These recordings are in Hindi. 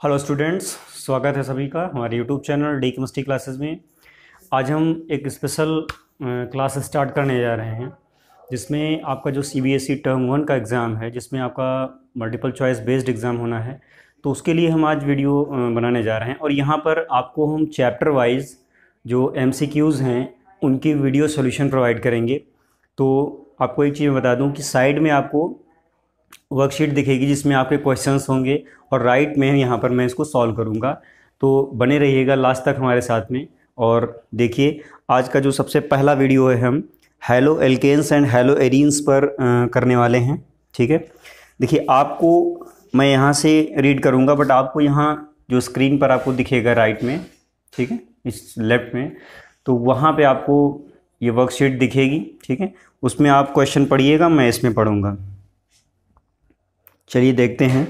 हेलो स्टूडेंट्स, स्वागत है सभी का हमारे YouTube channel D chemistry classes में। आज हम एक स्पेशल क्लास स्टार्ट करने जा रहे हैं जिसमें आपका जो सीबीएसई टर्म 1 का एग्ज़ाम है, जिसमें आपका मल्टीपल चॉइस बेस्ड एग्ज़ाम होना है। तो उसके लिए हम आज वीडियो बनाने जा रहे हैं और यहाँ पर आपको हम चैप्टर वाइज जो एमसीक्यूज़ हैं उनकी वीडियो सॉल्यूशन प्रोवाइड करेंगे। तो आपको एक चीज़ बता दूँ कि साइड में आपको वर्कशीट दिखेगी जिसमें आपके क्वेश्चंस होंगे और राइट में यहाँ पर मैं इसको सॉल्व करूँगा। तो बने रहिएगा लास्ट तक हमारे साथ में। और देखिए, आज का जो सबसे पहला वीडियो है हम haloalkanes and haloarenes पर करने वाले हैं। ठीक है, देखिए आपको मैं यहाँ से रीड करूँगा, बट आपको यहाँ जो स्क्रीन पर आपको दिखेगा राइट में, ठीक है, इस लेफ्ट में, तो वहाँ पे आपको ये वर्कशीट दिखेगी। ठीक है, उसमें आप क्वेश्चन पढ़िएगा, मैं इसमें पढ़ूँगा। चलिए देखते हैं।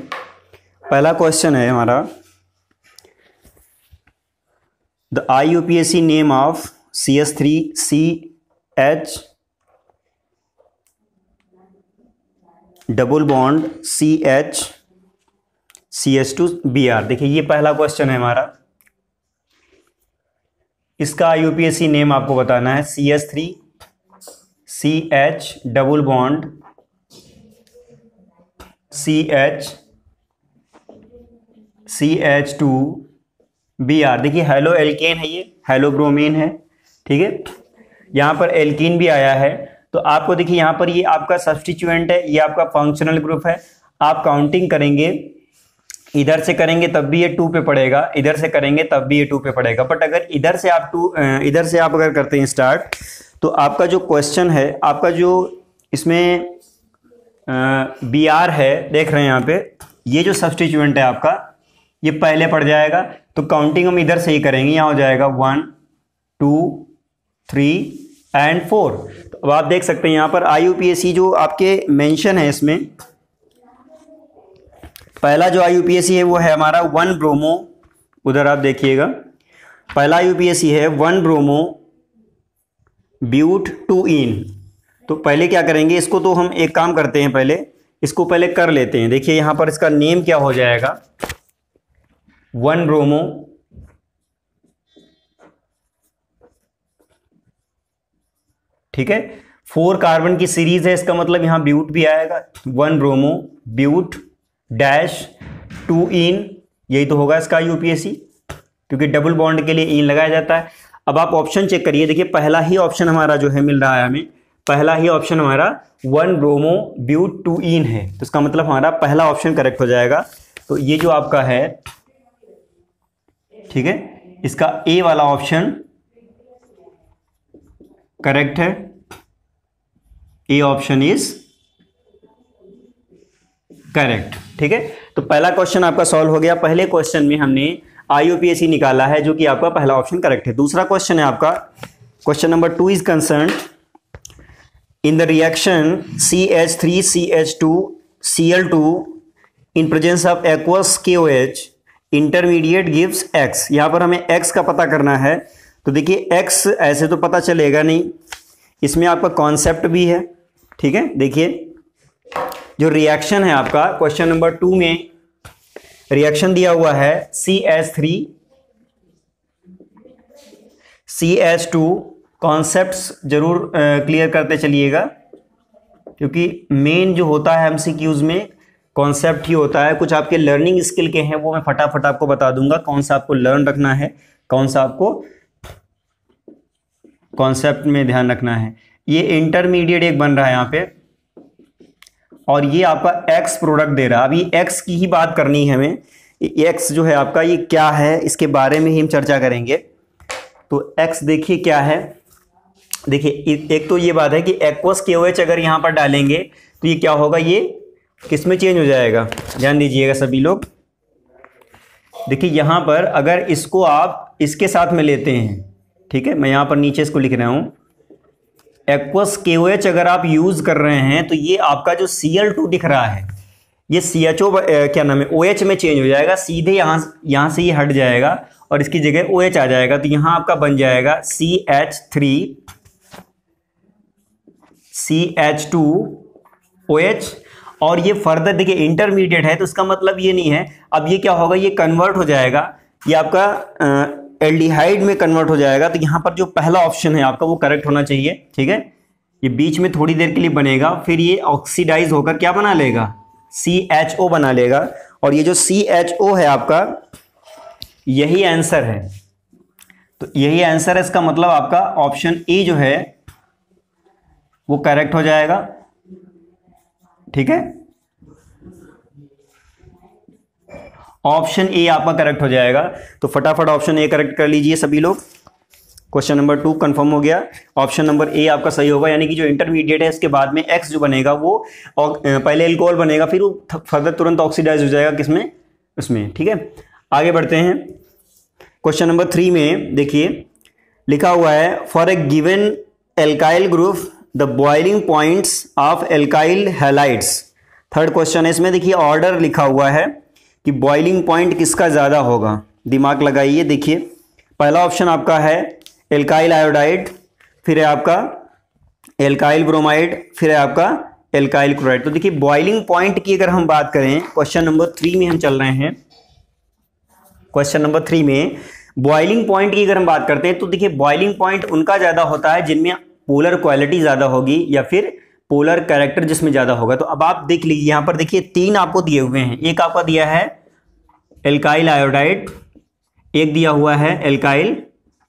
पहला क्वेश्चन है हमारा, the IUPAC name of CS3CH double bond CH CH2Br। देखिए ये पहला क्वेश्चन है हमारा। इसका IUPAC नेम आपको बताना है CS3CH डबल बॉन्ड CH2Br। देखिए हेलो एल्केन है, ये हेलो ब्रोमीन है। ठीक है, यहाँ पर एल्कीन भी आया है। तो आपको देखिए यहाँ पर ये आपका सब्स्टिट्यूएंट है, ये आपका फंक्शनल ग्रुप है। आप काउंटिंग करेंगे, इधर से करेंगे तब भी ये 2 पे पड़ेगा, इधर से करेंगे तब भी ये 2 पे पड़ेगा। बट अगर इधर से आप अगर करते हैं स्टार्ट, तो आपका जो क्वेश्चन है, आपका जो इसमें BR है, देख रहे हैं यहाँ पे, ये जो सब्स्टिट्यूएंट है आपका, ये पहले पड़ जाएगा। तो काउंटिंग हम इधर से ही करेंगे, यहाँ हो जाएगा 1 2 3 एंड 4। तो अब आप देख सकते हैं यहाँ पर IUPAC जो आपके मेंशन है, इसमें पहला जो IUPAC है वो है हमारा 1 ब्रोमो। उधर आप देखिएगा, पहला IUPAC है 1 ब्रोमो ब्यूट 2 इन। तो पहले क्या करेंगे, इसको तो हम एक काम करते हैं, पहले इसको पहले कर लेते हैं। देखिए यहां पर इसका नेम क्या हो जाएगा, 1 ब्रोमो ठीक है, 4 कार्बन की सीरीज है, इसका मतलब यहां ब्यूट भी आएगा। 1 ब्रोमो ब्यूट डैश 2 इन, यही तो होगा इसका IUPAC, क्योंकि डबल बॉन्ड के लिए इन लगाया जाता है। अब आप ऑप्शन चेक करिए, देखिए पहला ही ऑप्शन हमारा जो है मिल रहा है हमें, पहला ही ऑप्शन हमारा 1 ब्रोमो ब्यूट 2 इन है। तो इसका मतलब हमारा पहला ऑप्शन करेक्ट हो जाएगा। तो ये जो आपका है, ठीक है, इसका ए वाला ऑप्शन करेक्ट है। A option is correct. ठीक है, तो पहला क्वेश्चन आपका सॉल्व हो गया। पहले क्वेश्चन में हमने IUPAC निकाला है, जो कि आपका पहला ऑप्शन करेक्ट है। दूसरा क्वेश्चन है आपका, question number 2 is concern in the reaction CH3CH2Cl2 in presence of aqueous KOH intermediate gives X। यहाँ पर हमें X का पता करना है। तो देखिए X ऐसे तो पता चलेगा नहीं, इसमें आपका कॉन्सेप्ट भी है। ठीक है, देखिए जो रिएक्शन है आपका क्वेश्चन नंबर 2 में रिएक्शन दिया हुआ है CH3CH2। कॉन्सेप्ट्स जरूर क्लियर करते चलिएगा, क्योंकि मेन जो होता है एमसीक्यूज में कॉन्सेप्ट ही होता है। कुछ आपके लर्निंग स्किल के हैं, वो मैं फटाफट आपको बता दूंगा, कौन सा आपको लर्न रखना है, कौन सा आपको कॉन्सेप्ट में ध्यान रखना है। ये इंटरमीडिएट एक बन रहा है यहाँ पे, और ये आपका एक्स प्रोडक्ट दे रहा है। अभी एक्स की ही बात करनी है हमें। एक्स जो है आपका, ये क्या है, इसके बारे में ही हम चर्चा करेंगे। तो एक्स देखिए क्या है। देखिए एक तो ये बात है कि एक्वस KOH अगर यहां पर डालेंगे तो ये क्या होगा, ये किस में चेंज हो जाएगा, ध्यान दीजिएगा सभी लोग। देखिए यहां पर अगर इसको आप इसके साथ में लेते हैं, ठीक है, मैं यहां पर नीचे इसको लिख रहा हूं, एक्वस KOH अगर आप यूज कर रहे हैं तो ये आपका जो Cl2 दिख रहा है, ये CHO क्या नाम है, OH में चेंज हो जाएगा। सीधे यहां से ये हट जाएगा और इसकी जगह OH आ जाएगा। तो यहां आपका बन जाएगा CH3CH2OH। और ये फर्दर देखिए इंटरमीडिएट है, तो इसका मतलब ये नहीं है, अब ये क्या होगा, ये कन्वर्ट हो जाएगा, ये आपका एल्डिहाइड में कन्वर्ट हो जाएगा। तो यहाँ पर जो पहला ऑप्शन है आपका वो करेक्ट होना चाहिए, ठीक है। ये बीच में थोड़ी देर के लिए बनेगा, फिर ये ऑक्सीडाइज होकर क्या बना लेगा, CHO बना लेगा। और ये जो CHO है आपका, यही आंसर है, तो यही आंसर है, इसका मतलब आपका ऑप्शन ए जो है वो करेक्ट हो जाएगा, ठीक है। ऑप्शन ए आपका करेक्ट हो जाएगा, तो फटाफट ऑप्शन ए करेक्ट कर लीजिए सभी लोग। क्वेश्चन नंबर 2 कंफर्म हो गया, ऑप्शन नंबर ए आपका सही होगा, यानी कि जो इंटरमीडिएट है इसके बाद में एक्स जो बनेगा वो पहले एल्कोहल बनेगा, फिर वो फर्दर तुरंत ऑक्सीडाइज हो जाएगा किसमें, उसमें, ठीक है। आगे बढ़ते हैं। क्वेश्चन नंबर 3 में देखिए लिखा हुआ है, for a given alkyl group the boiling points of alkyl halides. Third question है, इसमें देखिए ऑर्डर लिखा हुआ है कि बॉइलिंग पॉइंट किसका ज़्यादा होगा, दिमाग लगाइए। देखिए पहला ऑप्शन आपका है एल्काइल आयोडाइड, फिर है आपका एल्काइल ब्रोमाइड, फिर है आपका एल्काइल क्लोराइड। तो देखिए बॉइलिंग पॉइंट की अगर हम बात करें, क्वेश्चन नंबर 3 में हम चल रहे हैं, क्वेश्चन नंबर 3 में बॉइलिंग पॉइंट की अगर हम बात करते हैं तो देखिए बॉइलिंग पॉइंट उनका ज़्यादा होता है जिनमें पोलर क्वालिटी ज़्यादा होगी या फिर पोलर कैरेक्टर जिसमें ज़्यादा होगा। तो अब आप देख लीजिए यहाँ पर देखिए 3 आपको दिए हुए हैं, एक आपका दिया है एल्काइल आयोडाइड, एक दिया हुआ है एल्काइल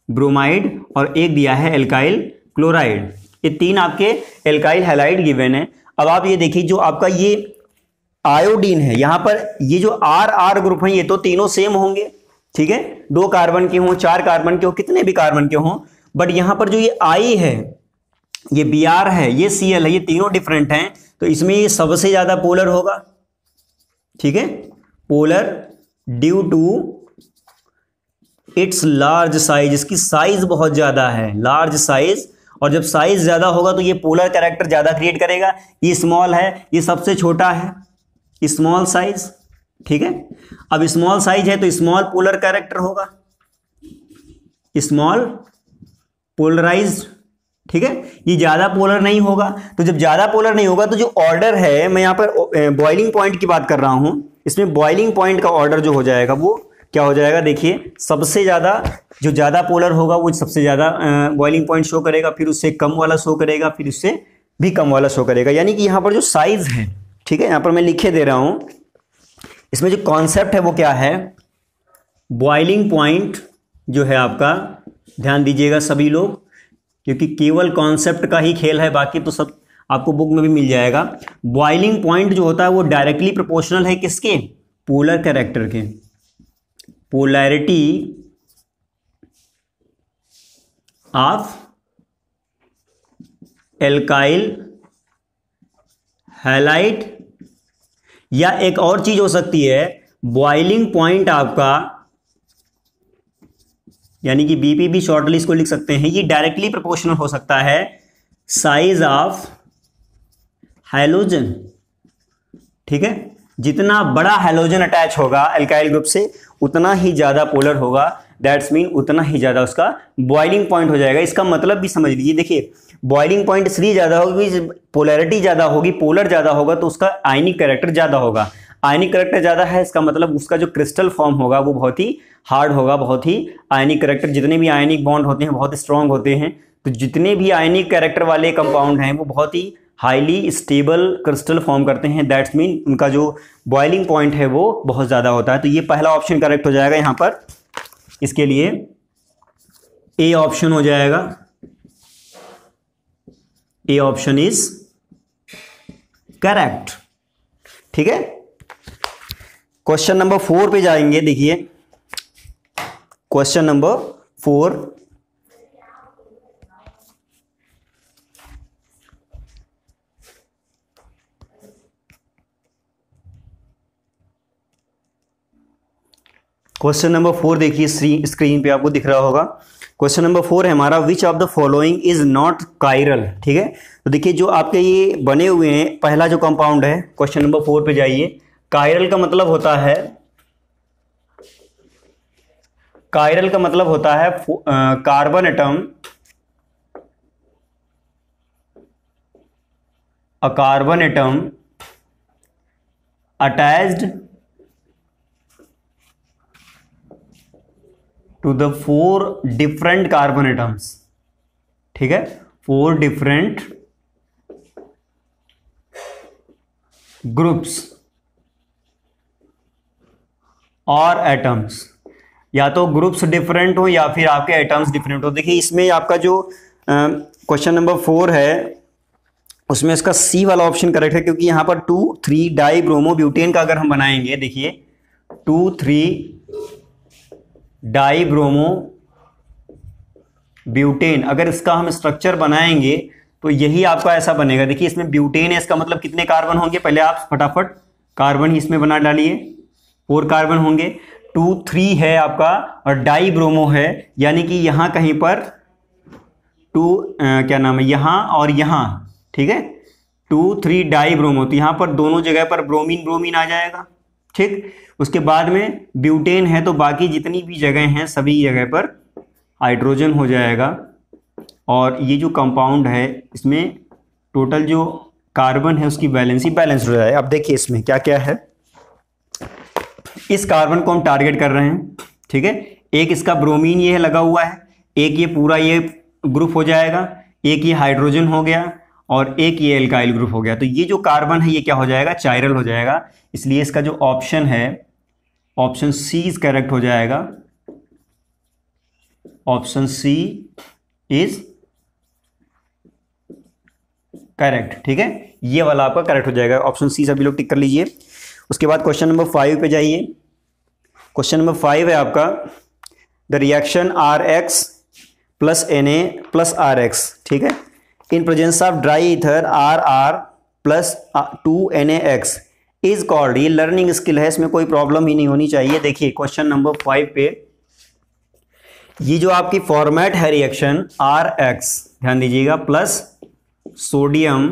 ब्रोमाइड और एक दिया है एल्काइल क्लोराइड। ये 3 आपके एल्काइल हैलाइड गिवन है। अब आप ये देखिए जो आपका ये आयोडीन है, यहाँ पर ये जो RR ग्रुप है ये तो तीनों सेम होंगे, ठीक है, 2 कार्बन के हों, 4 कार्बन के हों, कितने भी कार्बन के हों, बट यहाँ पर जो ये I है, ये Br है, ये Cl है, ये तीनों डिफरेंट हैं, तो इसमें ये सबसे ज्यादा पोलर होगा, ठीक है, polar due to its large size, इसकी साइज बहुत ज्यादा है, लार्ज साइज, और जब साइज ज्यादा होगा तो ये पोलर कैरेक्टर ज्यादा क्रिएट करेगा। ये स्मॉल है, ये सबसे छोटा है, स्मॉल साइज, ठीक है। अब स्मॉल साइज है तो स्मॉल पोलर कैरेक्टर होगा, स्मॉल पोलराइज्ड, ठीक है। ये ज्यादा पोलर नहीं होगा, तो जब ज्यादा पोलर नहीं होगा तो जो ऑर्डर है, मैं यहां पर बॉइलिंग पॉइंट की बात कर रहा हूं, इसमें बॉइलिंग पॉइंट का ऑर्डर जो हो जाएगा वो क्या हो जाएगा, देखिए सबसे ज्यादा जो ज्यादा पोलर होगा वो सबसे ज्यादा बॉइलिंग पॉइंट शो करेगा, फिर उससे कम वाला शो करेगा, फिर उससे भी कम वाला शो करेगा। यानी कि यहां पर जो साइज है, ठीक है, यहां पर मैं लिखे दे रहा हूं, इसमें जो कॉन्सेप्ट है वो क्या है, बॉइलिंग पॉइंट जो है आपका, ध्यान दीजिएगा सभी लोग, क्योंकि केवल कॉन्सेप्ट का ही खेल है, बाकी तो सब आपको बुक में भी मिल जाएगा। बॉइलिंग पॉइंट जो होता है वो डायरेक्टली प्रोपोर्शनल है किसके, पोलर कैरेक्टर के, पोलैरिटी ऑफ एल्काइल हैलाइड, या एक और चीज हो सकती है, बॉइलिंग पॉइंट आपका, यानी कि बीपीबी शॉर्टली इसको लिख सकते हैं, ये डायरेक्टली प्रोपोर्शनल हो सकता है साइज ऑफ हैलोजन, ठीक है। जितना बड़ा हैलोजन अटैच होगा एल्काइल ग्रुप से उतना ही ज्यादा पोलर होगा, दैट्स मीन उतना ही ज्यादा उसका बॉइलिंग पॉइंट हो जाएगा। इसका मतलब भी समझ लीजिए, देखिए बॉइलिंग पॉइंट इसलिए ज्यादा होगी, पोलैरिटी ज्यादा होगी, पोलर ज्यादा होगा तो उसका आयनिक कैरेक्टर ज्यादा होगा, आयनिक कैरेक्टर ज्यादा है, इसका मतलब उसका जो क्रिस्टल फॉर्म होगा वो बहुत ही हार्ड होगा, बहुत ही आयनिक कैरेक्टर, जितने भी आयनिक बॉन्ड होते हैं बहुत स्ट्रांग होते हैं, तो जितने भी आयनिक कैरेक्टर वाले कंपाउंड हैं वो बहुत ही हाईली स्टेबल क्रिस्टल फॉर्म करते हैं, दैट्स मीन उनका जो बॉइलिंग पॉइंट है वो बहुत ज़्यादा होता है। तो ये पहला ऑप्शन करेक्ट हो जाएगा यहाँ पर, इसके लिए ए ऑप्शन हो जाएगा, ए ऑप्शन इज करेक्ट, ठीक है। क्वेश्चन नंबर 4 पे जाएंगे, देखिए क्वेश्चन नंबर 4, क्वेश्चन नंबर 4 देखिए स्क्रीन पे आपको दिख रहा होगा। क्वेश्चन नंबर 4 है हमारा, which of the following is not chiral, ठीक है। तो देखिए जो आपके ये बने हुए हैं, पहला जो कंपाउंड है, क्वेश्चन नंबर 4 पे जाइए, कायरल का मतलब होता है, कायरल का मतलब होता है carbon atom, a carbon atom attached to the 4 different carbon atoms, ठीक है, 4 डिफरेंट ग्रुप्स और एटम्स, या तो ग्रुप्स डिफरेंट हो या फिर आपके एटम्स डिफरेंट हो। देखिए इसमें आपका जो क्वेश्चन नंबर 4 है उसमें इसका सी वाला ऑप्शन करेक्ट है, क्योंकि यहां पर 2,3 डाई ब्रोमो ब्यूटेन का अगर हम बनाएंगे, देखिए 2,3 डाई ब्रोमो ब्यूटेन, अगर इसका हम स्ट्रक्चर बनाएंगे तो यही आपका ऐसा बनेगा। देखिए इसमें ब्यूटेन है, इसका मतलब कितने कार्बन होंगे, पहले आप फटाफट कार्बन ही इसमें बना डालिए, 4 कार्बन होंगे। 2,3 है आपका और डाई ब्रोमो है, यानी कि यहां कहीं पर क्या नाम है, यहां और यहां, ठीक है, 2,3 डाई ब्रोमो, तो यहां पर दोनों जगह पर ब्रोमीन ब्रोमीन आ जाएगा, ठीक। उसके बाद में ब्यूटेन है तो बाकी जितनी भी जगह हैं सभी जगह पर हाइड्रोजन हो जाएगा, और ये जो कंपाउंड है इसमें टोटल जो कार्बन है उसकी बैलेंस हो जाएगा। अब देखिए इसमें क्या क्या है, इस कार्बन को हम टारगेट कर रहे हैं, ठीक है, एक इसका ब्रोमीन ये लगा हुआ है, एक ये पूरा ये ग्रुप हो जाएगा, एक ये हाइड्रोजन हो गया और एक ये एल्काइल ग्रुप हो गया। तो ये जो कार्बन है ये क्या हो जाएगा, चायरल हो जाएगा, इसलिए इसका जो ऑप्शन है ऑप्शन सी इज करेक्ट हो जाएगा, ऑप्शन सी इज करेक्ट, ठीक है, ये वाला आपका करेक्ट हो जाएगा, ऑप्शन सी सभी लोग टिक कर लीजिए। उसके बाद क्वेश्चन नंबर 5 पे जाइए। क्वेश्चन नंबर 5 है आपका the reaction RX plus Na plus RX, ठीक है, in presence of dry ether RR plus 2NaX is called, ये लर्निंग स्किल है, इसमें कोई प्रॉब्लम ही नहीं होनी चाहिए। देखिए क्वेश्चन नंबर 5 पे ये जो आपकी फॉर्मेट है रिएक्शन RX, ध्यान दीजिएगा, प्लस सोडियम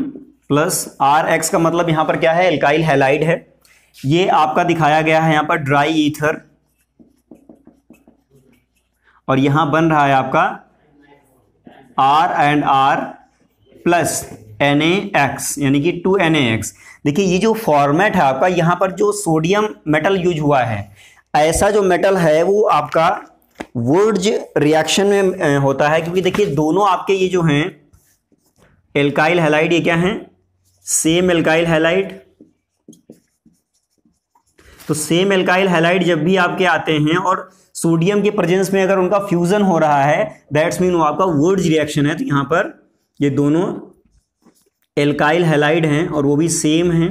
प्लस RX का मतलब यहां पर क्या है, एल्काइल हैलाइड है, ये आपका दिखाया गया है यहां पर ड्राई ईथर, और यहां बन रहा है आपका R and R plus NaX, यानी कि 2NaX। देखिए ये जो फॉर्मेट है आपका, यहां पर जो सोडियम मेटल यूज हुआ है, ऐसा जो मेटल है वो आपका वुर्ज रिएक्शन में होता है, क्योंकि देखिए दोनों आपके ये जो हैं एल्काइल हैलाइड, ये क्या हैं, सेम एल्काइल हैलाइड। तो सेम एल्काइल हैलाइड जब भी आपके आते हैं और सोडियम के प्रेजेंस में अगर उनका फ्यूजन हो रहा है, दैट्स मीन वो आपका वुर्ज रिएक्शन है। तो यहां पर ये दोनों एल्काइल हैलाइड हैं और वो भी सेम हैं,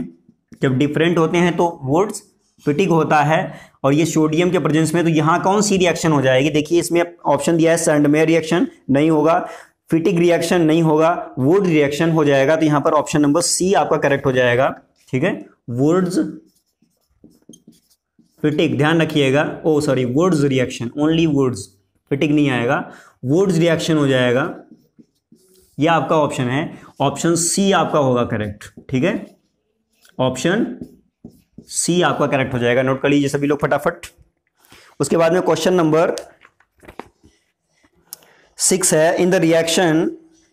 जब डिफरेंट होते हैं तो वुर्ज फिटिक होता है, और ये सोडियम के प्रेजेंस में, तो यहां कौन सी रिएक्शन हो जाएगी, देखिए इसमें ऑप्शन दिया है सैंडमेयर रिएक्शन नहीं होगा, फिटिक रिएक्शन नहीं होगा, वुड रिएक्शन हो जाएगा। तो यहां पर ऑप्शन नंबर सी आपका करेक्ट हो जाएगा, ठीक है, वुड्स फिटिक, ध्यान रखिएगा, O sorry Wurtz reaction, only Wurtz, Fittig नहीं आएगा, वुड्स रिएक्शन हो जाएगा, यह आपका ऑप्शन है, ऑप्शन सी आपका होगा करेक्ट, ठीक है, ऑप्शन सी आपका करेक्ट हो जाएगा, नोट कर लीजिए सभी लोग फटाफट। उसके बाद में क्वेश्चन नंबर 6 है, in the reaction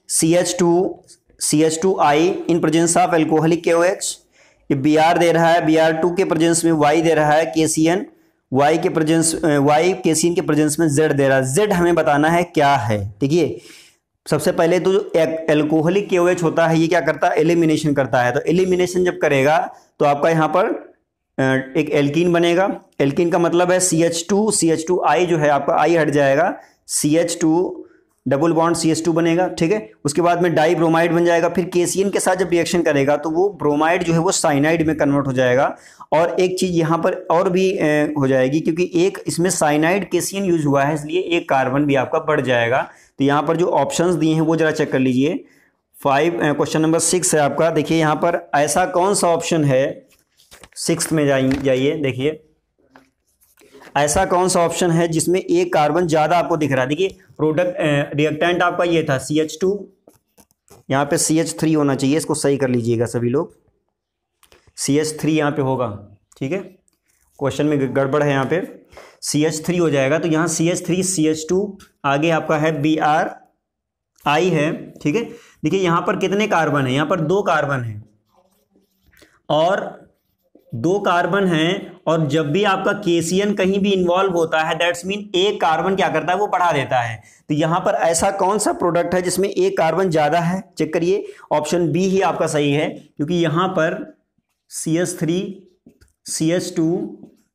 CH2I in presence of alcoholic KOH, ये Br दे रहा है, Br2 के प्रेजेंस में Y दे रहा है, KCN Y के प्रेजेंस Y KCN के प्रेजेंस में Z दे रहा है। Z हमें बताना है क्या है। देखिए सबसे पहले तो जो एल्कोहलिक KOH होता है ये क्या करता है, एलिमिनेशन करता है। तो एलिमिनेशन जब करेगा तो आपका यहाँ पर एक एल्कीन बनेगा। एल्कीन का मतलब है CH2I जो है आपका I हट जाएगा, CH2 डबल बॉन्ड CH2 बनेगा, ठीक है। उसके बाद में डाई ब्रोमाइड बन जाएगा। फिर KCN के साथ जब रिएक्शन करेगा तो वो ब्रोमाइड जो है वो साइनाइड में कन्वर्ट हो जाएगा। और एक चीज़ यहाँ पर और भी हो जाएगी, क्योंकि एक इसमें साइनाइड KCN यूज हुआ है, इसलिए एक कार्बन भी आपका बढ़ जाएगा। तो यहाँ पर जो ऑप्शंस दिए हैं वो जरा चेक कर लीजिए। क्वेश्चन नंबर 6 है आपका। देखिए यहाँ पर ऐसा कौन सा ऑप्शन है, 6 में जाइए, देखिए ऐसा कौन सा ऑप्शन है जिसमें एक कार्बन ज्यादा आपको दिख रहा है। देखिए प्रोडक्ट रिएक्टेंट आपका ये था CH2, यहाँ पे CH3 होना चाहिए, इसको सही कर लीजिएगा सभी लोग। CH3 यहाँ पे होगा, ठीक है, क्वेश्चन में गड़बड़ है, यहाँ पे CH3 हो जाएगा। तो यहाँ CH3 CH2 आगे आपका है BRI है, ठीक है। देखिए यहाँ पर कितने कार्बन है, यहाँ पर 2 कार्बन है और दो कार्बन हैं और जब भी आपका केसीएन कहीं भी इन्वॉल्व होता है दैट्स मीन एक कार्बन क्या करता है, वो बढ़ा देता है। तो यहां पर ऐसा कौन सा प्रोडक्ट है जिसमें एक कार्बन ज्यादा है? चेक करिए, ऑप्शन बी ही आपका सही है, क्योंकि यहां पर CH3 CH2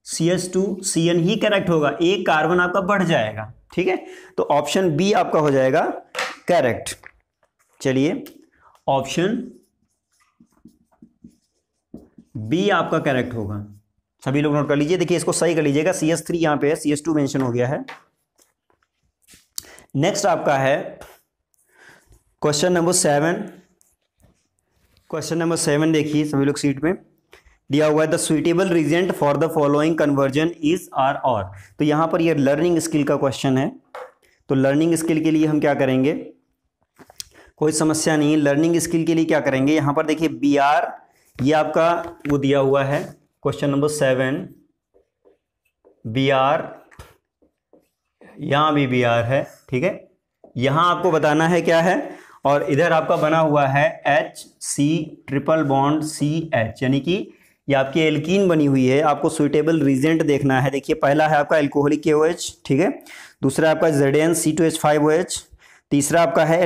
CH2 CN ही करेक्ट होगा, एक कार्बन आपका बढ़ जाएगा। ठीक है, तो ऑप्शन बी आपका हो जाएगा करेक्ट। चलिए, ऑप्शन बी आपका करेक्ट होगा। सभी लोग नोट कर लीजिए, देखिए इसको सही कर लीजिएगा। CH3 यहां पे है, CH2 मेंशन हो गया है। नेक्स्ट आपका है क्वेश्चन नंबर 7। क्वेश्चन नंबर 7 देखिए सभी लोग, सीट में दिया हुआ है the suitable reagent for the following conversion is are और। तो यहां पर ये लर्निंग स्किल का क्वेश्चन है। तो लर्निंग स्किल के लिए हम क्या करेंगे, कोई समस्या नहीं है। लर्निंग स्किल के लिए क्या करेंगे, यहां पर देखिए बी आर, ये आपका वो दिया हुआ है क्वेश्चन नंबर 7, बी आर, यहां भी बी आर है। ठीक है, यहां आपको बताना है क्या है, और इधर आपका बना हुआ है HC ट्रिपल बॉन्ड CH, यानी कि ये आपकी एल्कीन बनी हुई है। आपको सुइटेबल रीजेंट देखना है। देखिए पहला है आपका एल्कोहलिक KOH, ठीक है, दूसरा आपका ZnC2H5OH, तीसरा आपका है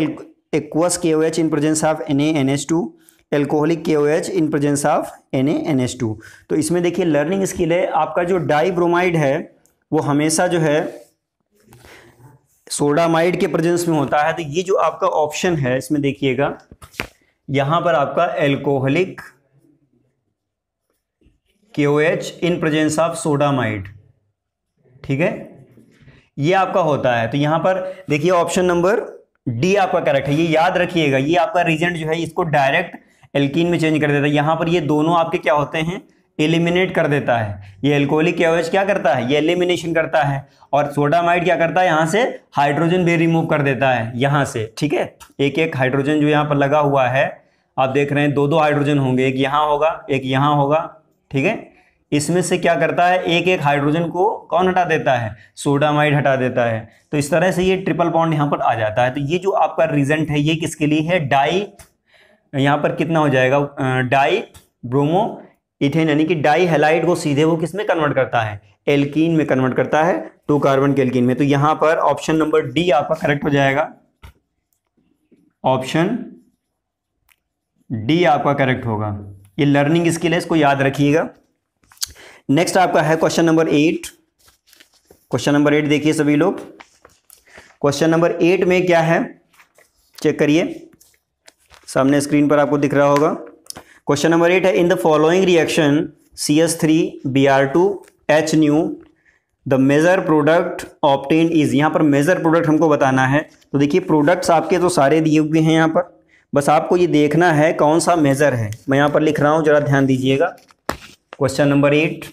aqueous KOH in presence of NaNH2, alcoholic KOH in presence of NaNH2। तो इसमें देखिए लर्निंग स्किल है, आपका जो डाइब्रोमाइड है वो हमेशा जो है सोडामाइड के प्रेजेंस में होता है। तो ये जो आपका ऑप्शन है इसमें देखिएगा, यहां पर आपका alcoholic KOH in presence of sodamide, ठीक है, ये आपका होता है। तो यहां पर देखिए ऑप्शन नंबर डी आपका करेक्ट है। ये याद रखिएगा, ये आपका रीजेंट जो है इसको डायरेक्ट एल्कीन में चेंज कर देता है। यहां पर ये दोनों आपके क्या होते हैं, एलिमिनेट कर देता है। ये एल्कोहलिक KOH क्या करता है, ये एलिमिनेशन करता है, और सोडामाइड क्या करता है, यहां से हाइड्रोजन भी रिमूव कर देता है यहां से। ठीक है, एक एक हाइड्रोजन जो यहां पर लगा हुआ है आप देख रहे हैं, दो दो हाइड्रोजन होंगे, एक यहां होगा एक यहां होगा। ठीक है, इसमें से क्या करता है, एक एक हाइड्रोजन को कौन हटा देता है, सोडामाइड हटा देता है। तो इस तरह से ये ट्रिपल बॉन्ड यहां पर आ जाता है। तो ये जो आपका रीजेंट है ये किसके लिए है, डाई, यहां पर कितना हो जाएगा, डाई ब्रोमो इथेन, यानी कि डाई हैलाइड को सीधे वो किस में कन्वर्ट करता है, एल्कीन में कन्वर्ट करता है, 2 कार्बन के एल्कीन में। तो यहां पर ऑप्शन नंबर डी आपका करेक्ट हो जाएगा, ऑप्शन डी आपका करेक्ट होगा। ये लर्निंग स्किल है, इसको याद रखिएगा। नेक्स्ट आपका है क्वेश्चन नंबर 8। क्वेश्चन नंबर 8 देखिए सभी लोग, क्वेश्चन नंबर 8 में क्या है चेक करिए, सामने स्क्रीन पर आपको दिख रहा होगा। क्वेश्चन नंबर 8 है in the following reaction CH3Br2H new the major product obtain is. यहाँ पर मेजर प्रोडक्ट हमको बताना है। तो देखिए प्रोडक्ट्स आपके तो सारे दिए हुए हैं यहाँ पर, बस आपको ये देखना है कौन सा मेजर है। मैं यहाँ पर लिख रहा हूँ, जरा ध्यान दीजिएगा। Question number 8,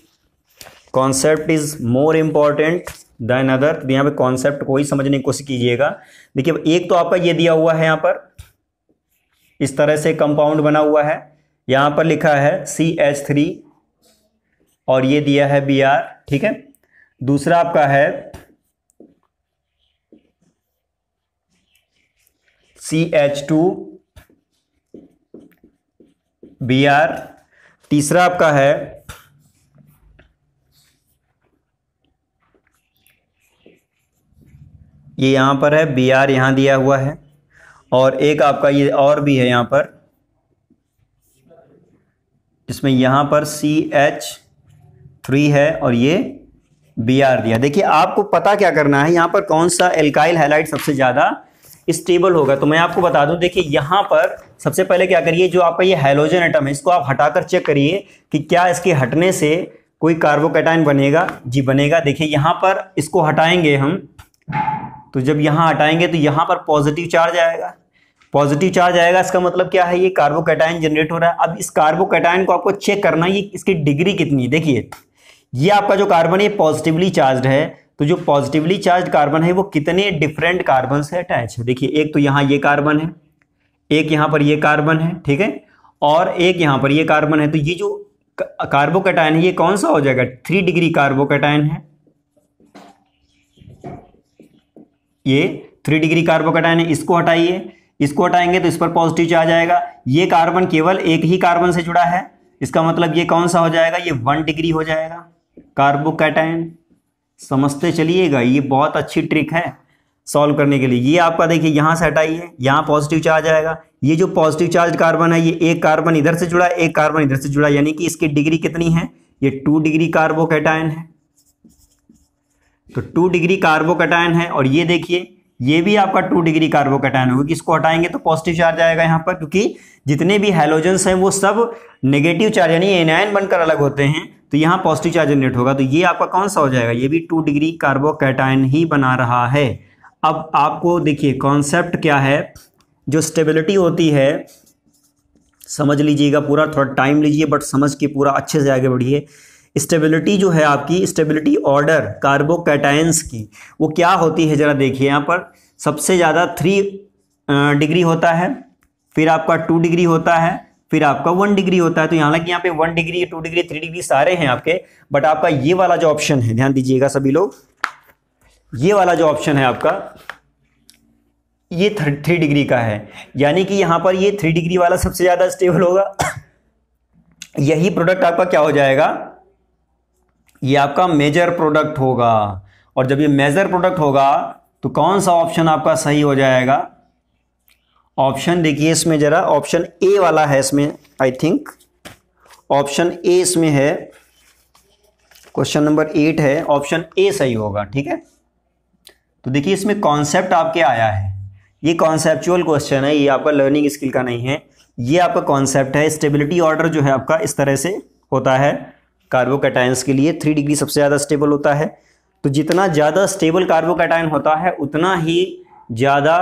concept is more important than other. यहाँ पे कॉन्सेप्ट को ही समझने की कोशिश कीजिएगा। देखिए एक तो आपका ये दिया हुआ है, यहाँ पर इस तरह से कंपाउंड बना हुआ है, यहाँ पर लिखा है CH3 और ये दिया है Br, ठीक है। दूसरा आपका है CH2Br, तीसरा आपका है ये यहां पर है Br, यहां दिया हुआ है, और एक आपका ये और भी है यहां पर, जिसमें यहां पर CH3 है और ये Br दिया। देखिए आपको पता क्या करना है, यहां पर कौन सा एल्काइल हैलाइड सबसे ज्यादा स्टेबल होगा। तो मैं आपको बता दूं, देखिए यहां पर सबसे पहले क्या करिए, जो आपका ये हाइड्रोजन एटम है इसको आप हटाकर चेक करिए कि क्या इसके हटने से कोई कार्बोकैटायन बनेगा। जी बनेगा। देखिए यहां पर इसको हटाएंगे हम, तो जब यहां हटाएंगे तो यहां पर पॉजिटिव चार्ज आएगा। पॉजिटिव चार्ज आएगा, इसका मतलब क्या है, ये कार्बोकैटायन जनरेट हो रहा है। अब इस कार्बोकैटायन को आपको चेक करना है, ये इसकी डिग्री कितनी है। देखिए ये आपका जो कार्बन है पॉजिटिवली चार्ज है, तो जो पॉजिटिवली चार्ज कार्बन है वो कितने डिफरेंट कार्बन से अटैच है। देखिए एक तो यहाँ ये कार्बन है, एक यहाँ पर ये कार्बन है, ठीक है, और एक यहाँ पर ये कार्बन है। तो ये जो कार्बोकैटायन है ये कौन सा हो जाएगा, 3 डिग्री कार्बोकैटायन है। ये 3 डिग्री कार्बोकैटायन है, इसको हटाइए, इसको हटाएंगे तो इस पर पॉजिटिव चार्ज आएगा। ये कार्बन केवल एक ही कार्बन से जुड़ा है, इसका मतलब ये कौन सा हो जाएगा, ये 1 डिग्री हो जाएगा कार्बोकैटायन। समझते चलिएगा, ये बहुत अच्छी ट्रिक है सॉल्व करने के लिए। ये आपका देखिए यहाँ से हटाइए, यहाँ पॉजिटिव चार्ज आएगा, ये जो पॉजिटिव चार्ज कार्बन है ये एक कार्बन इधर से जुड़ा है, एक कार्बन इधर से जुड़ा है, यानी कि इसकी डिग्री कितनी है, ये 2 डिग्री कार्बोकैटायन है। तो 2 डिग्री कार्बोकैटायन है। और ये देखिए ये भी आपका 2 डिग्री कार्बोकैटायन होगा, इसको हटाएंगे तो पॉजिटिव चार्ज आएगा यहाँ पर, क्योंकि जितने भी हैलोजेंस हैं वो सब नेगेटिव चार्ज यानी एनायन बनकर अलग होते हैं, तो यहाँ पॉजिटिव चार्ज जनरेट होगा। तो ये आपका कौन सा हो जाएगा, ये भी 2 डिग्री कार्बोकैटायन ही बना रहा है। अब आपको देखिए कॉन्सेप्ट क्या है, जो स्टेबिलिटी होती है समझ लीजिएगा, पूरा थोड़ा टाइम लीजिए बट समझ के पूरा अच्छे से आगे बढ़िए। स्टेबिलिटी जो है आपकी, स्टेबिलिटी ऑर्डर कार्बोकैटायंस की, वो क्या होती है जरा देखिए। यहाँ पर सबसे ज़्यादा 3 डिग्री होता है, फिर आपका 2 डिग्री होता है, फिर आपका 1 डिग्री होता है। तो हालांकि यहाँ पे 1 डिग्री 2 डिग्री 3 डिग्री सारे हैं आपके, बट आपका ये वाला जो ऑप्शन है, ध्यान दीजिएगा सभी लोग, ये वाला जो ऑप्शन है आपका ये 3 डिग्री का है, यानी कि यहाँ पर ये 3 डिग्री वाला सबसे ज़्यादा स्टेबल होगा। यही प्रोडक्ट आपका क्या हो जाएगा, ये आपका मेजर प्रोडक्ट होगा। और जब ये मेजर प्रोडक्ट होगा तो कौन सा ऑप्शन आपका सही हो जाएगा, ऑप्शन देखिए इसमें जरा, ऑप्शन ए वाला है इसमें, आई थिंक ऑप्शन ए इसमें है, क्वेश्चन नंबर 8 है, ऑप्शन ए सही होगा। ठीक है, तो देखिए इसमें कॉन्सेप्ट आपके आया है, ये कॉन्सेप्चुअल क्वेश्चन है, ये आपका लर्निंग स्किल का नहीं है, ये आपका कॉन्सेप्ट है। स्टेबिलिटी ऑर्डर जो है आपका इस तरह से होता है कार्बोकैटायंस के लिए, 3 डिग्री सबसे ज़्यादा स्टेबल होता है। तो जितना ज़्यादा स्टेबल कार्बोकैटायन होता है उतना ही ज़्यादा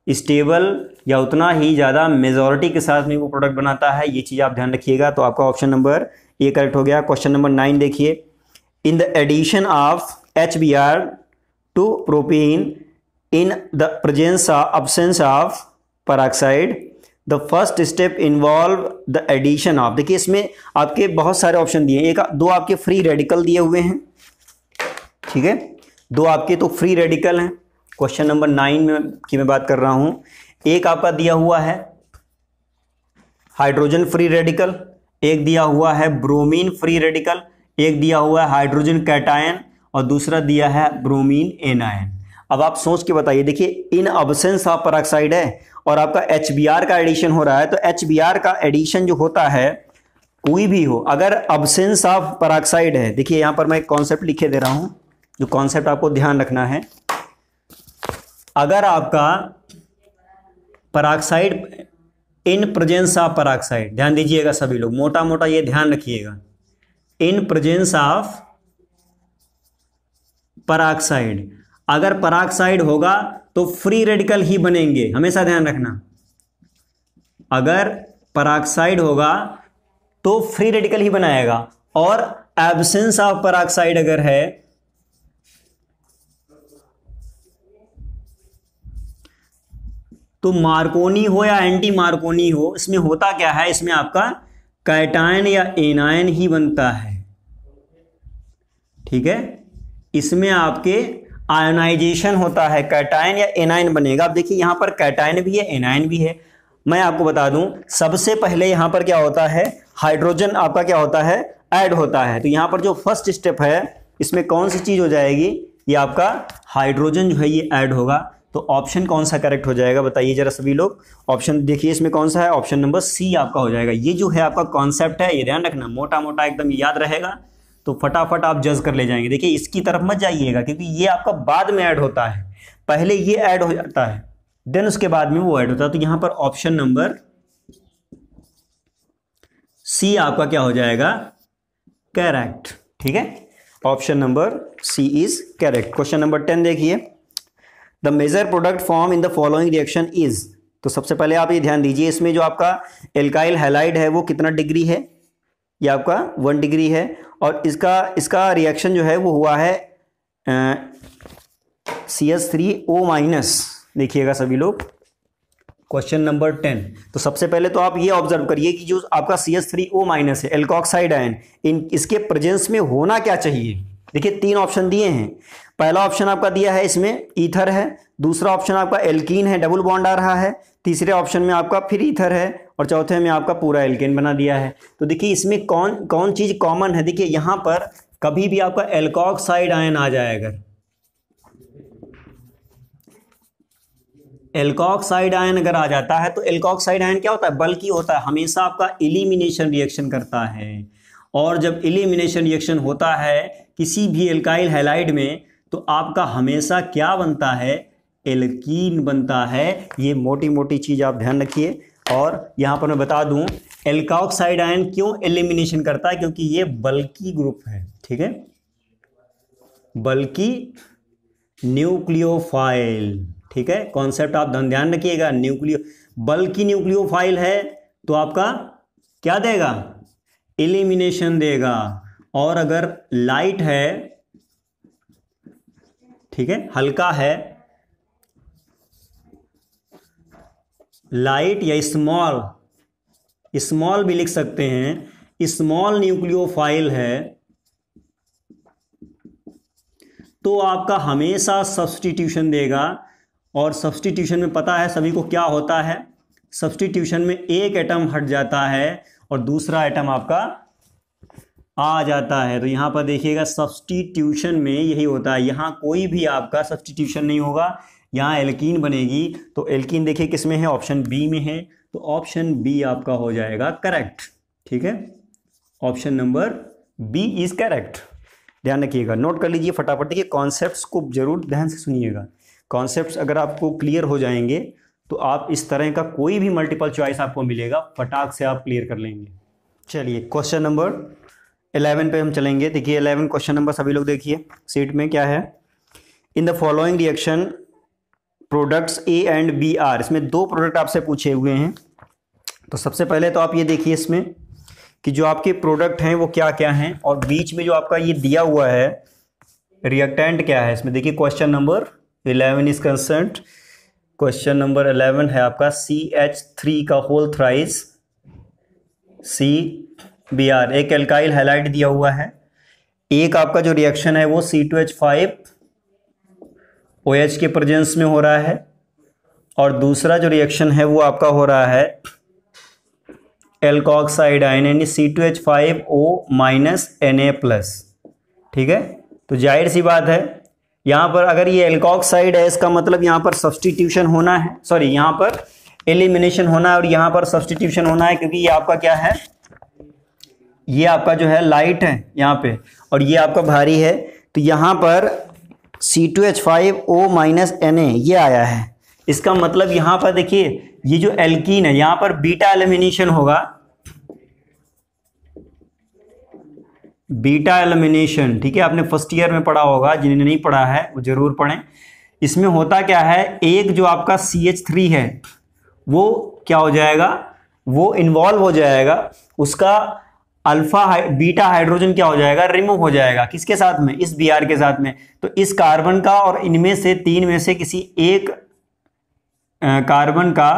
स्टेबल या उतना ही ज़्यादा मेजॉरिटी के साथ में वो प्रोडक्ट बनाता है, ये चीज़ आप ध्यान रखिएगा। तो आपका ऑप्शन नंबर ए करेक्ट हो गया। क्वेश्चन नंबर 9 देखिए, in the addition of HBr to propene in the presence or absence of peroxide the first step involve the addition of, देखिए इसमें आपके बहुत सारे ऑप्शन दिए हैं, 2 आपके फ्री रेडिकल दिए हुए हैं, ठीक है, 2 आपके तो फ्री रेडिकल हैं। क्वेश्चन नंबर 9 में की मैं बात कर रहा हूं, एक आपका दिया हुआ है हाइड्रोजन फ्री रेडिकल, एक दिया हुआ है ब्रोमीन फ्री रेडिकल, एक दिया हुआ है हाइड्रोजन कैटायन और दूसरा दिया है ब्रोमीन एनायन। अब आप सोच के बताइए, देखिए इन अब्सेंस ऑफ पेरोक्साइड है और आपका HBr का एडिशन हो रहा है, तो HBr का एडिशन जो होता है कोई भी हो, अगर अब्सेंस ऑफ पेरोक्साइड है, देखिए यहां पर मैं एक कॉन्सेप्ट लिखे दे रहा हूं, जो कॉन्सेप्ट आपको ध्यान रखना है। अगर आपका peroxide in presence of peroxide, ध्यान दीजिएगा सभी लोग, मोटा मोटा ये ध्यान रखिएगा, इन प्रेजेंस ऑफ पेरोक्साइड, अगर पेरोक्साइड होगा तो फ्री रेडिकल ही बनेंगे, हमेशा ध्यान रखना। अगर पेरोक्साइड होगा तो फ्री रेडिकल ही बनाएगा, और एब्सेंस ऑफ पेरोक्साइड अगर है तो मार्कोनी हो या एंटी मार्कोनी हो, इसमें होता क्या है, इसमें आपका कैटायन या एनायन ही बनता है। ठीक है, इसमें आपके आयोनाइजेशन होता है, कैटायन या एनायन बनेगा। अब देखिए यहां पर कैटायन भी है एनायन भी है। मैं आपको बता दूं, सबसे पहले यहां पर क्या होता है, हाइड्रोजन आपका क्या होता है, ऐड होता है। तो यहां पर जो फर्स्ट स्टेप है इसमें कौन सी चीज हो जाएगी, ये आपका हाइड्रोजन जो है ये ऐड होगा। तो ऑप्शन कौन सा करेक्ट हो जाएगा बताइए जरा सभी लोग। ऑप्शन देखिए इसमें कौन सा है, ऑप्शन नंबर सी आपका हो जाएगा। ये जो है आपका कॉन्सेप्ट है, ये ध्यान रखना, मोटा मोटा एकदम याद रहेगा तो फटाफट आप जज कर ले जाएंगे। देखिए इसकी तरफ मत जाइएगा, क्योंकि ये आपका बाद में ऐड होता है, पहले ये ऐड हो जाता है देन उसके बाद में वो ऐड होता है। तो यहां पर ऑप्शन नंबर सी आपका क्या हो जाएगा, करेक्ट। ठीक है, option number C is correct. Question number 10 देखिए, the major product form in the following reaction is, तो सबसे पहले आप ये ध्यान दीजिए, इसमें जो आपका एल्काइल हैलाइड है वो कितना डिग्री है, ये आपका 1 डिग्री है, और इसका रिएक्शन जो है वो हुआ है CH3O माइनस। देखिएगा सभी लोग क्वेश्चन नंबर 10। तो सबसे पहले तो आप ये ऑब्जर्व करिए कि जो आपका CH3O माइनस है, एल्कोक्साइड आयन, इसके प्रेजेंस में होना क्या चाहिए। देखिए 3 ऑप्शन दिए हैं, पहला ऑप्शन आपका दिया है इसमें ईथर है, दूसरा ऑप्शन आपका एल्कीन है, डबल बॉन्ड आ रहा है, तीसरे ऑप्शन में आपका फिर ईथर है, और चौथे में आपका पूरा एल्केन बना दिया है। तो देखिए इसमें कौन कौन चीज़ कॉमन है। देखिए यहाँ पर कभी भी आपका एल्कोक्साइड आयन आ जाए, अगर एल्कोक्साइड आयन अगर आ जाता है तो एल्कोक्साइड आयन क्या होता है, बल्कि होता है, हमेशा आपका एलिमिनेशन रिएक्शन करता है। और जब एलिमिनेशन रिएक्शन होता है किसी भी एल्काइल हैलाइड में तो आपका हमेशा क्या बनता है, एल्कीन बनता है। ये मोटी मोटी चीज़ आप ध्यान रखिए। और यहाँ पर मैं बता दूं एल्कोक्साइड आयन क्यों एलिमिनेशन करता है, क्योंकि ये बल्कि ग्रुप है, ठीक है, बल्कि न्यूक्लियोफाइल, ठीक है, कॉन्सेप्ट आप ध्यान रखिएगा। बल्कि न्यूक्लियोफाइल है तो आपका क्या देगा, एलिमिनेशन देगा। और अगर लाइट है, ठीक है, हल्का है, लाइट या स्मॉल भी लिख सकते हैं, स्मॉल न्यूक्लियोफाइल है तो आपका हमेशा सब्स्टिट्यूशन देगा। और सब्स्टिट्यूशन में पता है सभी को क्या होता है, सब्स्टिट्यूशन में एक एटम हट जाता है और दूसरा एटम आपका आ जाता है। तो यहाँ पर देखिएगा सब्स्टिट्यूशन में यही होता है, यहाँ कोई भी आपका सब्स्टिट्यूशन नहीं होगा, यहाँ एल्कीन बनेगी। तो एल्कीन देखिए किस में है, ऑप्शन बी में है, तो ऑप्शन बी आपका हो जाएगा करेक्ट, ठीक है, option number B is correct. ध्यान रखिएगा, नोट कर लीजिए फटाफट। देखिए कॉन्सेप्ट्स को जरूर ध्यान से सुनिएगा। कॉन्सेप्ट्स अगर आपको क्लियर हो जाएंगे तो आप इस तरह का कोई भी मल्टीपल चॉइस आपको मिलेगा, फटाक से आप क्लियर कर लेंगे। चलिए क्वेश्चन नंबर 11 पे हम चलेंगे। देखिए 11 क्वेश्चन नंबर सभी लोग देखिए सीट में क्या है। In the following reaction products A and B are, इसमें दो प्रोडक्ट आपसे पूछे हुए हैं। तो सबसे पहले तो आप ये देखिए इसमें कि जो आपके प्रोडक्ट हैं वो क्या क्या हैं, और बीच में जो आपका ये दिया हुआ है रिएक्टेंट क्या है इसमें। देखिए question number 11 is concerned, question number 11 है आपका CH3 का होल थ्राइस CBr, एक एल्काइल हैलाइड दिया हुआ है। एक आपका जो रिएक्शन है वो C2H5OH के प्रेजेंस में हो रहा है, और दूसरा जो रिएक्शन है वो आपका हो रहा है एल्कोक्साइड आयन यानी C2H5O-Na+, ठीक है। तो जाहिर सी बात है यहाँ पर अगर ये एल्कोक्साइड है इसका मतलब यहाँ पर सब्स्टिट्यूशन होना है, सॉरी यहाँ पर एलिमिनेशन होना है और यहाँ पर सब्स्टिट्यूशन होना है, क्योंकि ये आपका क्या है, ये आपका जो है लाइट है यहाँ पे और ये आपका भारी है। तो यहाँ पर C2H5O-Na ये आया है, इसका मतलब यहाँ पर देखिए ये जो एल्कीन है यहाँ पर बीटा एलिमिनेशन होगा, बीटा एलिमिनेशन, ठीक है, आपने फर्स्ट ईयर में पढ़ा होगा, जिन्हें नहीं पढ़ा है वो जरूर पढ़ें। इसमें होता क्या है, एक जो आपका CH3 है वो क्या हो जाएगा, वो इन्वॉल्व हो जाएगा, उसका अल्फा बीटा हाइड्रोजन क्या हो जाएगा, रिमूव हो जाएगा, किसके साथ में, इस Br के साथ में। तो इस कार्बन का और इनमें से तीन में से किसी एक कार्बन का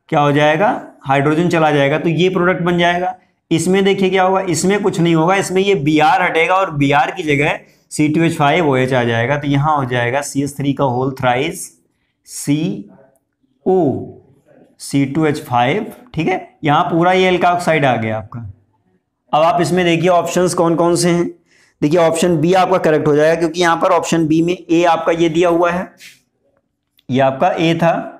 क्या हो जाएगा, हाइड्रोजन चला जाएगा, तो ये प्रोडक्ट बन जाएगा। इसमें देखिए क्या होगा, इसमें कुछ नहीं होगा, इसमें ये Br हटेगा और Br की जगह C2H5OH आ जाएगा। तो यहां हो जाएगा CH3 का होल थ्राइस CO C2H5, ठीक है, यहां पूरा ये एल्कोक्साइड आ गया आपका। अब आप इसमें देखिए ऑप्शंस कौन कौन से हैं। देखिए ऑप्शन बी आपका करेक्ट हो जाएगा, क्योंकि यहां पर ऑप्शन बी में ए आपका ये दिया हुआ है, ये आपका ए था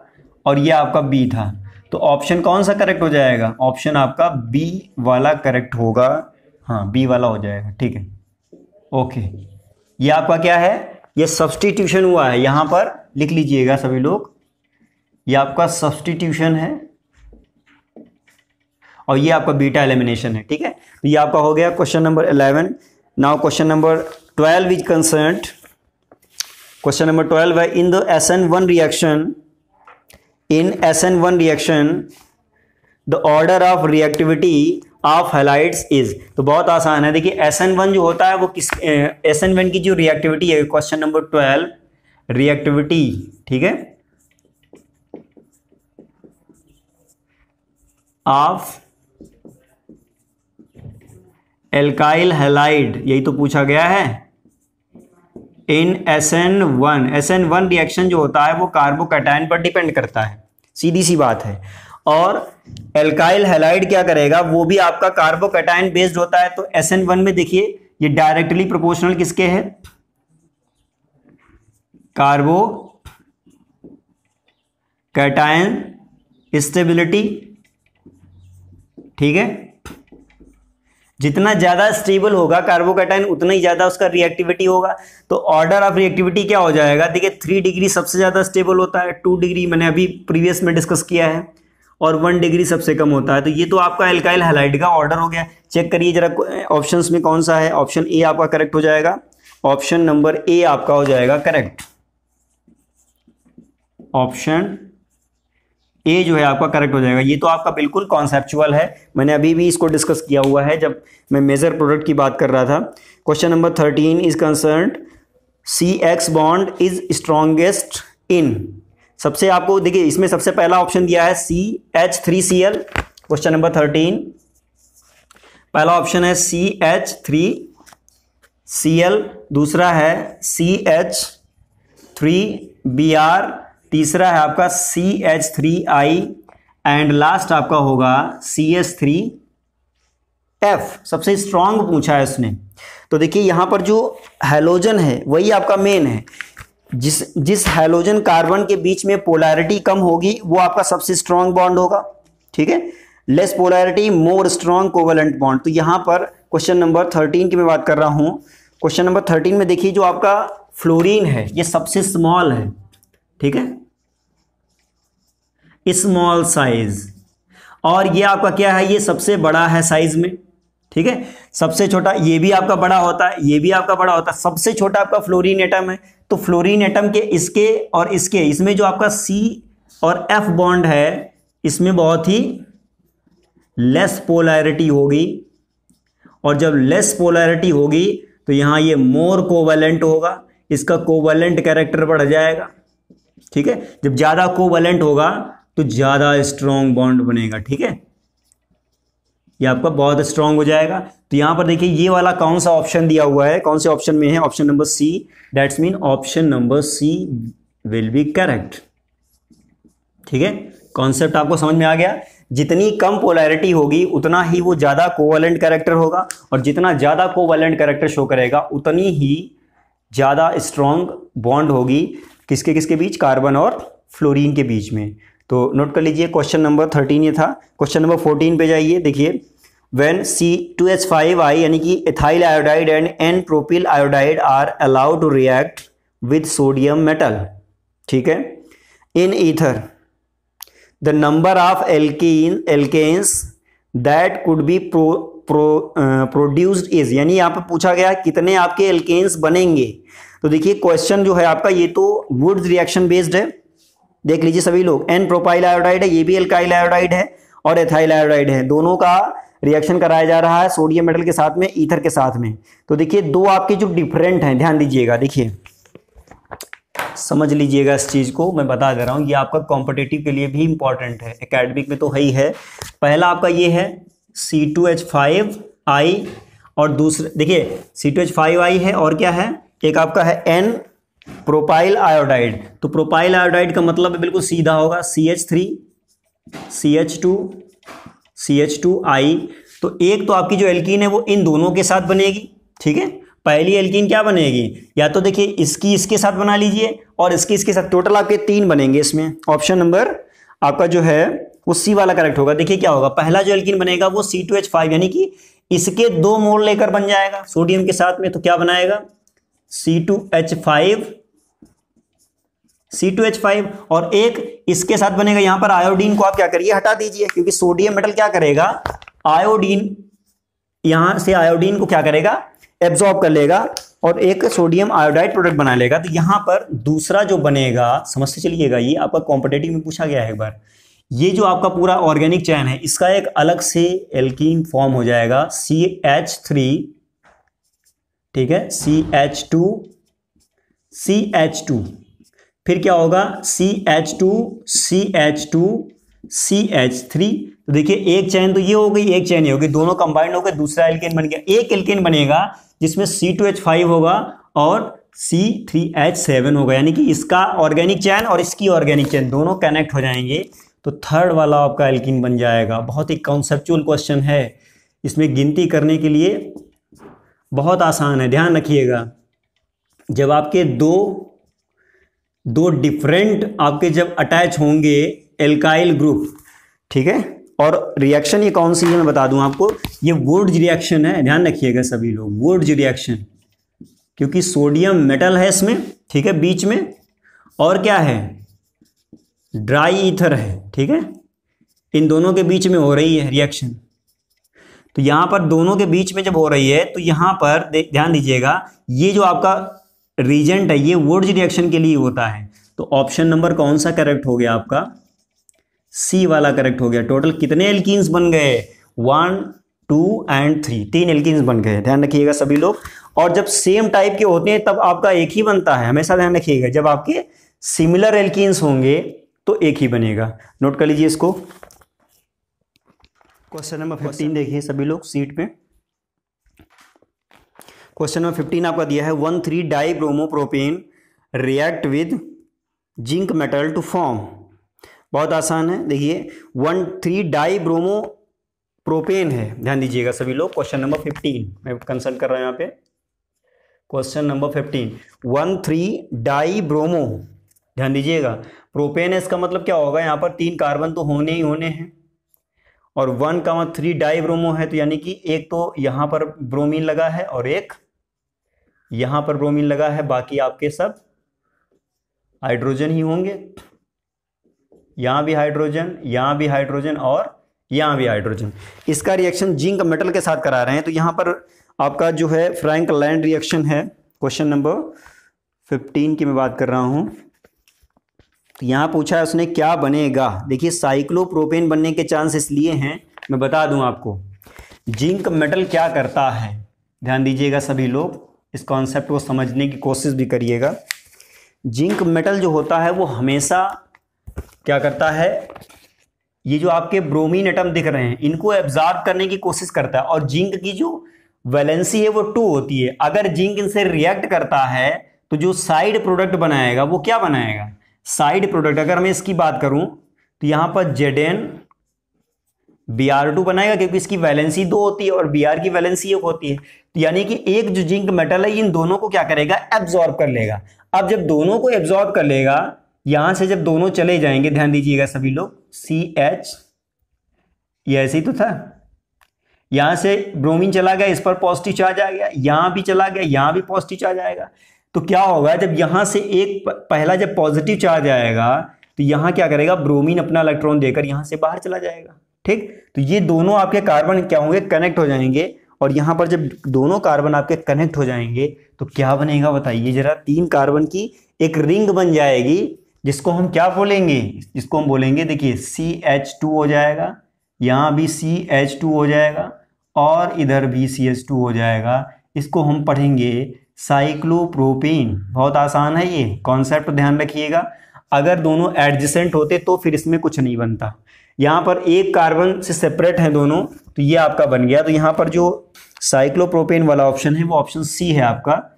और ये आपका बी था। तो ऑप्शन कौन सा करेक्ट हो जाएगा, ऑप्शन आपका बी वाला करेक्ट होगा, हाँ बी वाला हो जाएगा, ठीक है, ओके। ये आपका क्या है, ये सब्स्टिट्यूशन हुआ है, यहां पर लिख लीजिएगा सभी लोग, ये आपका सब्स्टिट्यूशन है और ये आपका बीटा एलिमिनेशन है, ठीक है। तो ये आपका हो गया question number 11। Now question number 12 is concerned, question number 12 है in the SN1 reaction, in SN1 reaction the order of reactivity of halides is। तो बहुत आसान है, देखिए SN1 जो होता है वो किस SN1 की जो रिएक्टिविटी है, क्वेश्चन नंबर 12 रिएक्टिविटी, ठीक है, ऑफ एल्काइल हैलाइड, यही तो पूछा गया है। इन SN1 रिएक्शन जो होता है वो कार्बोकैटायन पर डिपेंड करता है, सीधी सी बात है। और एल्काइल हैलाइड क्या करेगा, वो भी आपका कार्बोकैटायन बेस्ड होता है। तो SN1 में देखिए ये डायरेक्टली प्रोपोर्शनल किसके है, कार्बोकैटायन स्टेबिलिटी, ठीक है। जितना ज्यादा स्टेबल होगा कार्बोकैटायन उतना ही ज्यादा उसका रिएक्टिविटी होगा। तो ऑर्डर ऑफ रिएक्टिविटी क्या हो जाएगा, देखिए 3 डिग्री सबसे ज्यादा स्टेबल होता है, 2 डिग्री मैंने अभी प्रीवियस में डिस्कस किया है, और 1 डिग्री सबसे कम होता है। तो ये तो आपका एल्काइल हैलाइड का ऑर्डर हो गया। चेक करिए जरा ऑप्शंस में कौन सा है। ऑप्शन ए आपका करेक्ट हो जाएगा, ऑप्शन नंबर ए आपका हो जाएगा करेक्ट। ऑप्शन ए जो है आपका करेक्ट हो जाएगा। ये तो आपका बिल्कुल कॉन्सेप्चुअल है, मैंने अभी भी इसको डिस्कस किया हुआ है जब मैं मेजर प्रोडक्ट की बात कर रहा था। Question number 13 is concerned CX bond is strongest in, सबसे आपको देखिए इसमें सबसे पहला ऑप्शन दिया है CH3Cl। क्वेश्चन नंबर 13 पहला ऑप्शन है CH3Cl, दूसरा है CH3Br, तीसरा है आपका CH3I एंड लास्ट आपका होगा CH3F। सबसे स्ट्रॉन्ग पूछा है उसने। तो देखिए यहां पर जो हैलोजन है वही आपका मेन है, जिस हैलोजन कार्बन के बीच में पोलैरिटी कम होगी वो आपका सबसे स्ट्रॉन्ग बॉन्ड होगा, ठीक है। Less polarity more strong covalent bond. तो यहां पर क्वेश्चन नंबर 13 की मैं बात कर रहा हूं। क्वेश्चन नंबर 13 में देखिए जो आपका फ्लोरीन है ये सबसे स्मॉल है, ठीक है, स्मॉल साइज, और ये आपका क्या है, ये सबसे बड़ा है साइज में, ठीक है। सबसे छोटा ये भी आपका बड़ा होता है, ये भी आपका बड़ा होता है, सबसे छोटा आपका फ्लोरीन एटम है। तो फ्लोरीन एटम के इसके और इसके इसमें जो आपका C और F बॉन्ड है इसमें बहुत ही लेस पोलैरिटी होगी, और जब लेस पोलैरिटी होगी तो यहां ये मोर कोवेलेंट होगा, इसका कोवेलेंट कैरेक्टर बढ़ जाएगा, ठीक है। जब ज्यादा कोवेलेंट होगा तो ज्यादा स्ट्रॉन्ग बॉन्ड बनेगा, ठीक है, ये आपका बहुत स्ट्रॉन्ग हो जाएगा। तो यहां पर देखिए ये वाला कौन सा ऑप्शन दिया हुआ है, कौन से ऑप्शन में है, option number C, that's mean option number C will be correct, ठीक है। कॉन्सेप्ट आपको समझ में आ गया। जितनी कम पोलैरिटी होगी उतना ही वो ज्यादा कोवेलेंट कैरेक्टर होगा, और जितना ज्यादा कोवेलेंट कैरेक्टर शो करेगा उतनी ही ज्यादा स्ट्रॉन्ग बॉन्ड होगी किसके किसके बीच, कार्बन और फ्लोरीन के बीच में। तो नोट कर लीजिए क्वेश्चन नंबर 13 ये था। क्वेश्चन नंबर 14 पे जाइए, देखिए व्हेन C2H5I यानी कि ethyl iodide and N propyl iodide are allowed to react with sodium metal, ठीक है, in ether the number of alkanes that could be produced is, यानी यहाँ पर पूछा गया कितने आपके एल्केन्स बनेंगे। तो देखिए क्वेश्चन जो है आपका ये तो वुड्स रिएक्शन बेस्ड है, देख लीजिए सभी लोग, N प्रोपाइल आयोडाइड है, ये भी एल्काइल आयोडाइड है और एथाइल आयोडाइड है, दोनों का रिएक्शन कराया जा रहा है सोडियम मेटल के साथ में, ईथर के साथ में। तो देखिए दो आपके जो डिफरेंट हैं, ध्यान दीजिएगा, देखिए समझ लीजिएगा इस चीज को, मैं बता दे रहा हूं, ये आपका कॉम्पिटिटिव के लिए भी इंपॉर्टेंट है, एकेडमिक में तो है ही है। पहला आपका ये है C2H5I, और दूसरा देखिए C2H5I है, और क्या है, एक आपका है N प्रोपाइल आयोडाइड। तो प्रोपाइल आयोडाइड का मतलब बिल्कुल सीधा होगा CH3 CH2 CH2I। तो एक तो आपकी जो एल्कीन है वो इन दोनों के साथ बनेगी, ठीक है। पहली एल्कीन क्या बनेगी, या तो देखिए इसकी इसके साथ बना लीजिए और इसके साथ, टोटल आपके 3 बनेंगे इसमें। ऑप्शन नंबर आपका जो है वो C वाला करेक्ट होगा। देखिए क्या होगा, पहला जो एल्कीन बनेगा वो C2H5 यानी कि इसके 2 मोल लेकर बन जाएगा सोडियम के साथ में, तो क्या बनाएगा C2H5, और एक इसके साथ बनेगा, यहां पर आयोडीन को आप क्या करिए, हटा दीजिए, क्योंकि सोडियम मेटल क्या करेगा, आयोडीन, यहां से आयोडीन को क्या करेगा, एब्जॉर्ब कर लेगा और एक सोडियम आयोडाइड प्रोडक्ट बना लेगा। तो यहां पर दूसरा जो बनेगा, समझते चलिएगा, ये आपका कॉम्पिटिटिव में पूछा गया है एक बार, ये जो आपका पूरा ऑर्गेनिक चैन है इसका एक अलग से एल्कीन फॉर्म हो जाएगा CH3, ठीक है, CH2, फिर क्या होगा CH2 CH3। तो देखिए एक चैन तो ये हो गई, एक चैन ये हो गई, दोनों कंबाइंड हो गए, दूसरा एल्केन बन गया। एक एल्केन बनेगा जिसमें C2H5 होगा और C3H7 होगा, यानी कि इसका ऑर्गेनिक चैन और इसकी ऑर्गेनिक चैन दोनों कनेक्ट हो जाएंगे। तो थर्ड वाला आपका एल्कीन बन जाएगा। बहुत ही कॉन्सेप्चुअल क्वेश्चन है, इसमें गिनती करने के लिए बहुत आसान है। ध्यान रखिएगा, जब आपके दो डिफरेंट आपके जब अटैच होंगे एल्काइल ग्रुप, ठीक है, और रिएक्शन ये कौन सी है मैं बता दूं आपको, ये वुड्स रिएक्शन है। ध्यान रखिएगा सभी लोग, वुड्स रिएक्शन, क्योंकि सोडियम मेटल है इसमें, ठीक है, बीच में, और क्या है, ड्राई ईथर है, ठीक है, इन दोनों के बीच में हो रही है रिएक्शन। तो यहां पर दोनों के बीच में जब हो रही है तो यहां पर ध्यान दीजिएगा, ये जो आपका रीजेंट है ये वुड्स रिएक्शन के लिए होता है। तो ऑप्शन नंबर कौन सा करेक्ट हो गया आपका, सी वाला करेक्ट हो गया। टोटल कितने एल्कीन्स बन गए, 1 2 एंड 3, 3 एल्कीन्स बन गए। ध्यान रखिएगा सभी लोग। और जब सेम टाइप के होते हैं तब आपका एक ही बनता है, हमेशा ध्यान रखिएगा, जब आपके सिमिलर एल्कीन्स होंगे तो एक ही बनेगा। नोट कर लीजिए इसको। क्वेश्चन नंबर 15 देखिए सभी लोग सीट पे। क्वेश्चन नंबर 15 आपका दिया है 1,3 dibromopropane react with zinc metal to form. बहुत आसान है, देखिए 1,3 डाइब्रोमोप्रोपेन है। ध्यान दीजिएगा सभी लोग। क्वेश्चन नंबर 15 मैं कंसल्ट कर रहा हूं यहाँ पे। क्वेश्चन नंबर 15 1,3 डाइब्रोमो, ध्यान दीजिएगा, प्रोपेन है, इसका मतलब क्या होगा, यहाँ पर 3 कार्बन तो होने ही होने हैं, और 1,3 डाइब्रोमो है, तो यानी कि एक तो यहाँ पर ब्रोमीन लगा है और एक यहाँ पर ब्रोमीन लगा है, बाकी आपके सब हाइड्रोजन ही होंगे। यहाँ भी हाइड्रोजन, यहाँ भी हाइड्रोजन और यहाँ भी हाइड्रोजन। इसका रिएक्शन जिंक मेटल के साथ करा रहे हैं, तो यहाँ पर आपका जो है फ्रैंकलैंड रिएक्शन है। क्वेश्चन नंबर 15 की मैं बात कर रहा हूँ। तो यहाँ पूछा है उसने क्या बनेगा। देखिए साइक्लोप्रोपेन बनने के चांस इसलिए हैं, मैं बता दूं आपको, जिंक मेटल क्या करता है। ध्यान दीजिएगा सभी लोग, इस कॉन्सेप्ट को समझने की कोशिश भी करिएगा। जिंक मेटल जो होता है वो हमेशा क्या करता है, ये जो आपके ब्रोमीन एटम दिख रहे हैं इनको एब्जॉर्ब करने की कोशिश करता है, और जिंक की जो वैलेंसी है वो 2 होती है। अगर जिंक इनसे रिएक्ट करता है तो जो साइड प्रोडक्ट बनाएगा वो क्या बनाएगा, साइड प्रोडक्ट। अगर मैं इसकी बात करूं तो यहां पर ZnBr2 बनाएगा, क्योंकि इसकी वैलेंसी 2 होती है और Br की वैलेंसी 1 होती है। तो यानी कि एक जो जिंक मेटल है इन दोनों को क्या करेगा, एब्जॉर्ब कर लेगा। अब जब दोनों को एब्जॉर्ब कर लेगा, यहां से जब दोनों चले जाएंगे, ध्यान दीजिएगा सभी लोग, CH ये ऐसे ही तो था, यहां से ब्रोमीन चला गया, इस पर पॉजिटिव चार्ज आ गया, यहां भी चला गया, यहां भी पॉजिटिव चार्ज आएगा। तो क्या होगा, जब यहां से एक पहला जब पॉजिटिव चार्ज आएगा तो यहां क्या करेगा, ब्रोमीन अपना इलेक्ट्रॉन देकर यहां से बाहर चला जाएगा। ठीक, तो ये दोनों आपके कार्बन क्या होंगे, कनेक्ट हो जाएंगे, और यहां पर जब दोनों कार्बन आपके कनेक्ट हो जाएंगे तो क्या बनेगा बताइए जरा, 3 कार्बन की एक रिंग बन जाएगी, जिसको हम क्या बोलेंगे, जिसको हम बोलेंगे, देखिए CH2 हो जाएगा, यहां भी CH2 हो जाएगा और इधर भी CH2 हो जाएगा। इसको हम पढ़ेंगे साइक्लोप्रोपेन। बहुत आसान है ये कॉन्सेप्ट, ध्यान रखिएगा। अगर दोनों एडजेसेंट होते तो फिर इसमें कुछ नहीं बनता। यहाँ पर एक कार्बन से सेपरेट है दोनों, तो ये आपका बन गया। तो यहाँ पर जो साइक्लोप्रोपेन वाला ऑप्शन है वो ऑप्शन सी है आपका।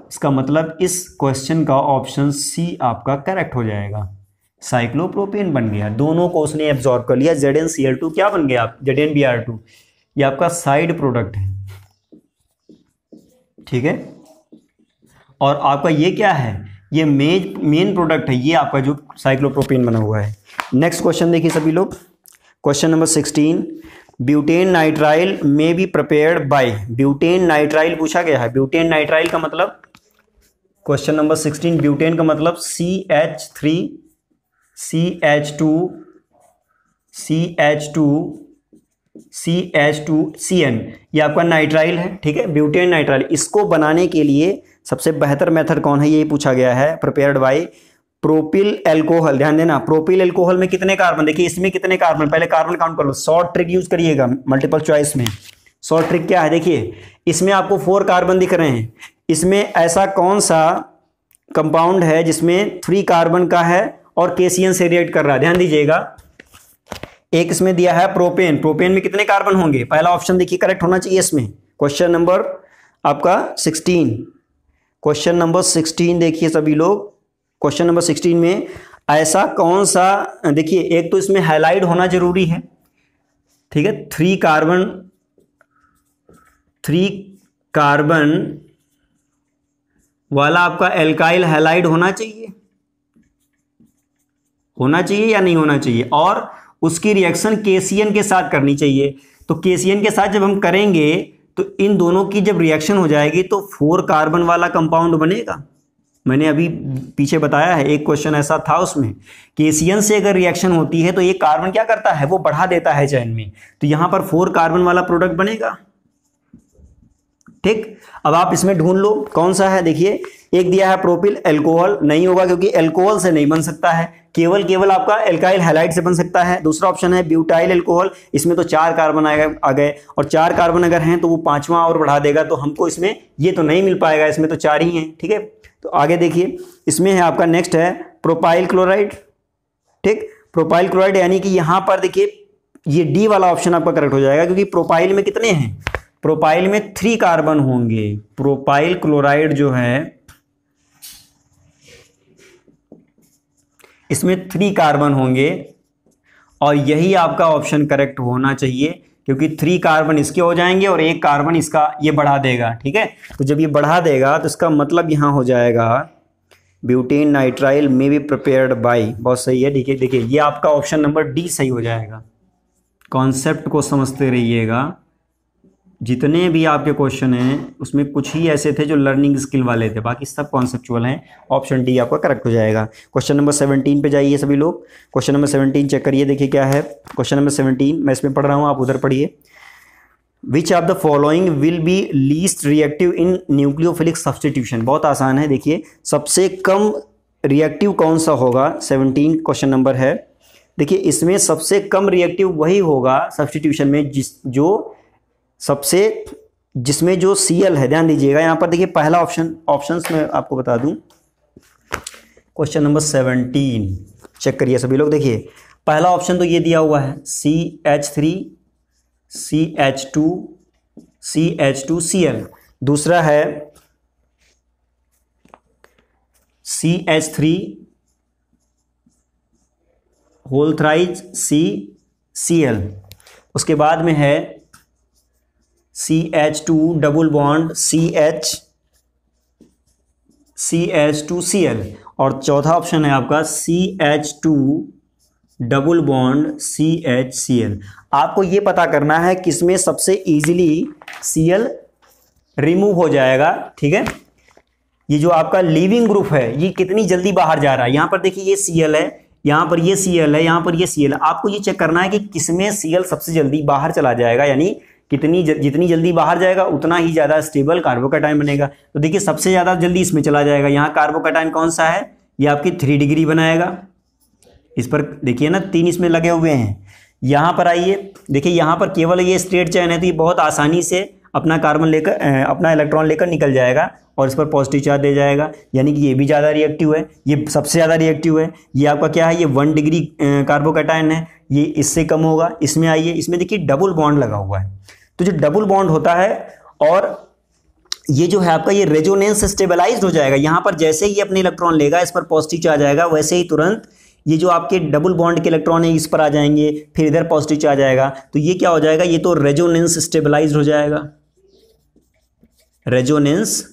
इसका मतलब इस क्वेश्चन का ऑप्शन सी आपका करेक्ट हो जाएगा। साइक्लोप्रोपेन बन गया, दोनों को उसने एब्जॉर्ब कर लिया। ZnCl2 क्या बन गया, ZnBr2, ये आपका साइड प्रोडक्ट है, ठीक है। और आपका ये क्या है, ये मेन प्रोडक्ट है, ये आपका जो साइक्लोप्रोपेन बना हुआ है। नेक्स्ट क्वेश्चन देखिए सभी लोग, क्वेश्चन नंबर 16, ब्यूटेन नाइट्राइल में be prepared by. Butane nitrile पूछा गया है। ब्यूटेन नाइट्राइल का मतलब, क्वेश्चन नंबर 16, ब्यूटेन का मतलब CH3 CH2CN, ये आपका नाइट्राइल है, ठीक है, ब्यूटेन नाइट्राइल। इसको बनाने के लिए सबसे बेहतर मेथड कौन है, ये पूछा गया है। Prepared by propyl alcohol. ध्यान देना, प्रोपिल एल्कोहल में कितने कार्बन, देखिए इसमें कितने कार्बन, पहले कार्बन काउंट कर लो। शॉर्ट ट्रिक यूज करिएगा मल्टीपल चॉइस में। शॉर्ट ट्रिक क्या है, देखिए इसमें आपको 4 कार्बन दिख रहे हैं। इसमें ऐसा कौन सा कंपाउंड है जिसमें 3 कार्बन का है और KCN से रिएक्ट कर रहा है, ध्यान दीजिएगा। एक इसमें दिया है प्रोपेन। प्रोपेन में कितने कार्बन होंगे, पहला ऑप्शन देखिए करेक्ट होना चाहिए इसमें। क्वेश्चन नंबर आपका 16, क्वेश्चन नंबर 16 देखिए सभी लोग। क्वेश्चन नंबर 16 में ऐसा कौन सा, देखिए एक तो इसमें हाईलाइट होना जरूरी है, ठीक है, 3 कार्बन वाला आपका एल्काइल हैलाइड होना चाहिए या नहीं होना चाहिए, और उसकी रिएक्शन केसीएन के साथ करनी चाहिए। तो केसीएन के साथ जब हम करेंगे तो इन दोनों की जब रिएक्शन हो जाएगी तो 4 कार्बन वाला कंपाउंड बनेगा। मैंने अभी पीछे बताया है, एक क्वेश्चन ऐसा था, उसमें केसीएन से अगर रिएक्शन होती है तो ये कार्बन क्या करता है, वो बढ़ा देता है चेन में, तो यहां पर 4 कार्बन वाला प्रोडक्ट बनेगा। ठीक, अब आप इसमें ढूंढ लो कौन सा है। देखिए एक दिया है प्रोपिल अल्कोहल, नहीं होगा क्योंकि अल्कोहल से नहीं बन सकता है, केवल आपका एल्काइल हैलाइड से बन सकता है। दूसरा ऑप्शन है ब्यूटाइल अल्कोहल, इसमें तो 4 कार्बन आ गए, और 4 कार्बन अगर हैं तो वो 5वां और बढ़ा देगा, तो हमको इसमें ये तो नहीं मिल पाएगा, इसमें तो 4 ही हैं। ठीक है, तो आगे देखिए इसमें है आपका नेक्स्ट है प्रोपाइल क्लोराइड। ठीक, प्रोपाइल क्लोराइड यानी कि यहां पर देखिए ये डी वाला ऑप्शन आपका करेक्ट हो जाएगा, क्योंकि प्रोपाइल में कितने हैं, प्रोपाइल में 3 कार्बन होंगे। प्रोपाइल क्लोराइड जो है इसमें 3 कार्बन होंगे, और यही आपका ऑप्शन करेक्ट होना चाहिए, क्योंकि 3 कार्बन इसके हो जाएंगे और 1 कार्बन इसका ये बढ़ा देगा। ठीक है, तो जब ये बढ़ा देगा तो इसका मतलब यहां हो जाएगा ब्यूटेन नाइट्राइल में बी प्रिपेयर्ड बाय, बहुत सही है। देखिए ये आपका ऑप्शन नंबर डी सही हो जाएगा। कॉन्सेप्ट को समझते रहिएगा, जितने भी आपके क्वेश्चन हैं उसमें कुछ ही ऐसे थे जो लर्निंग स्किल वाले थे, बाकी सब कॉन्सेप्चुअल हैं। ऑप्शन डी आपका करेक्ट हो जाएगा। क्वेश्चन नंबर 17 पे जाइए सभी लोग, क्वेश्चन नंबर 17 चेक करिए, देखिए क्या है क्वेश्चन नंबर 17, मैं इसमें पढ़ रहा हूँ, आप उधर पढ़िए। Which of the following will be least reactive in nucleophilic substitution, बहुत आसान है। देखिए सबसे कम रिएक्टिव कौन सा होगा, 17 क्वेश्चन नंबर है। देखिए इसमें सबसे कम रिएक्टिव वही होगा सब्सटीट्यूशन में जिसमें जो Cl है, ध्यान दीजिएगा यहाँ पर। देखिए पहला ऑप्शंस में आपको बता दूं, क्वेश्चन नंबर 17 चेक करिए सभी लोग। देखिए पहला ऑप्शन तो ये दिया हुआ है CH3 CH2 CH2Cl, दूसरा है CH3 होल थ्राइज CCl, उसके बाद में है CH2 डबल बॉन्ड CH2Cl, और चौथा ऑप्शन है आपका CH2 डबल बॉन्ड CHCl। आपको ये पता करना है किसमें सबसे इजीली Cl रिमूव हो जाएगा। ठीक है, ये जो आपका लीविंग ग्रुप है ये कितनी जल्दी बाहर जा रहा है। यहां पर देखिए ये Cl है, यहां पर ये Cl है, यहां पर ये Cl है। आपको ये चेक करना है कि किसमें Cl सबसे जल्दी बाहर चला जाएगा, यानी जितनी जल्दी बाहर जाएगा उतना ही ज्यादा स्टेबल कार्बोकैटायन बनेगा। तो देखिए सबसे ज्यादा जल्दी इसमें चला जाएगा। यहाँ कार्बोकैटायन कौन सा है, ये आपकी 3 डिग्री बनाएगा। इस पर देखिए ना 3 इसमें लगे हुए हैं। यहाँ पर आइए, देखिए यहाँ पर केवल ये स्ट्रेट चेन है, तो ये बहुत आसानी से अपना कार्बन लेकर अपना इलेक्ट्रॉन लेकर निकल जाएगा और इस पर पॉजिटिव चार्ज दे जाएगा, यानी कि ये भी ज़्यादा रिएक्टिव है, ये सबसे ज़्यादा रिएक्टिव है। ये आपका क्या है, ये 1 डिग्री कार्बोकैटायन है, ये इससे कम होगा। इसमें आइए, इसमें देखिए डबल बॉन्ड लगा हुआ है, तो जो डबल बॉन्ड होता है और ये जो है आपका ये रेजोनेंस स्टेबलाइज्ड हो जाएगा। यहाँ पर जैसे ही अपने इलेक्ट्रॉन लेगा इस पर पॉजिटिव चार्ज आएगा, वैसे ही तुरंत ये जो आपके डबल बॉन्ड के इलेक्ट्रॉन है इस पर आ जाएंगे, फिर इधर पॉजिटिव चार्ज आएगा, तो ये क्या हो जाएगा, ये तो रेजोनेंस स्टेबलाइज्ड हो जाएगा। रेजोनेंस